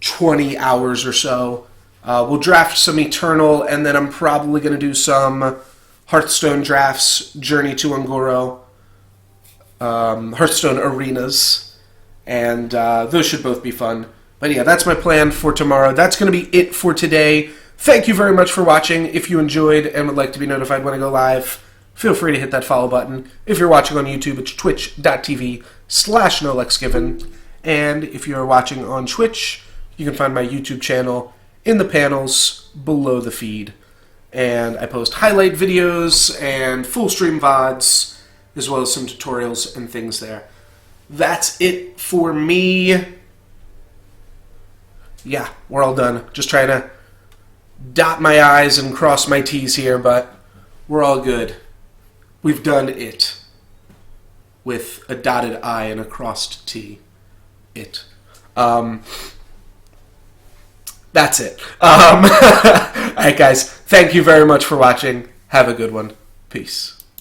Speaker 1: 20 hours or so. We'll draft some Eternal, and then I'm probably going to do some Hearthstone drafts, Journey to Un'Goro, Hearthstone Arenas, and those should both be fun. But yeah, that's my plan for tomorrow. That's going to be it for today. Thank you very much for watching. If you enjoyed and would like to be notified when I go live, feel free to hit that follow button. If you're watching on YouTube, it's twitch.tv/NoLexGiven. And if you're watching on Twitch, you can find my YouTube channel in the panels below the feed. And I post highlight videos and full stream VODs, as well as some tutorials and things there. That's it for me. Yeah, we're all done. Just trying to dot my I's and cross my T's here, but we're all good. We've done it. With a dotted I and a crossed T. It. That's it. Alright guys, thank you very much for watching. Have a good one. Peace.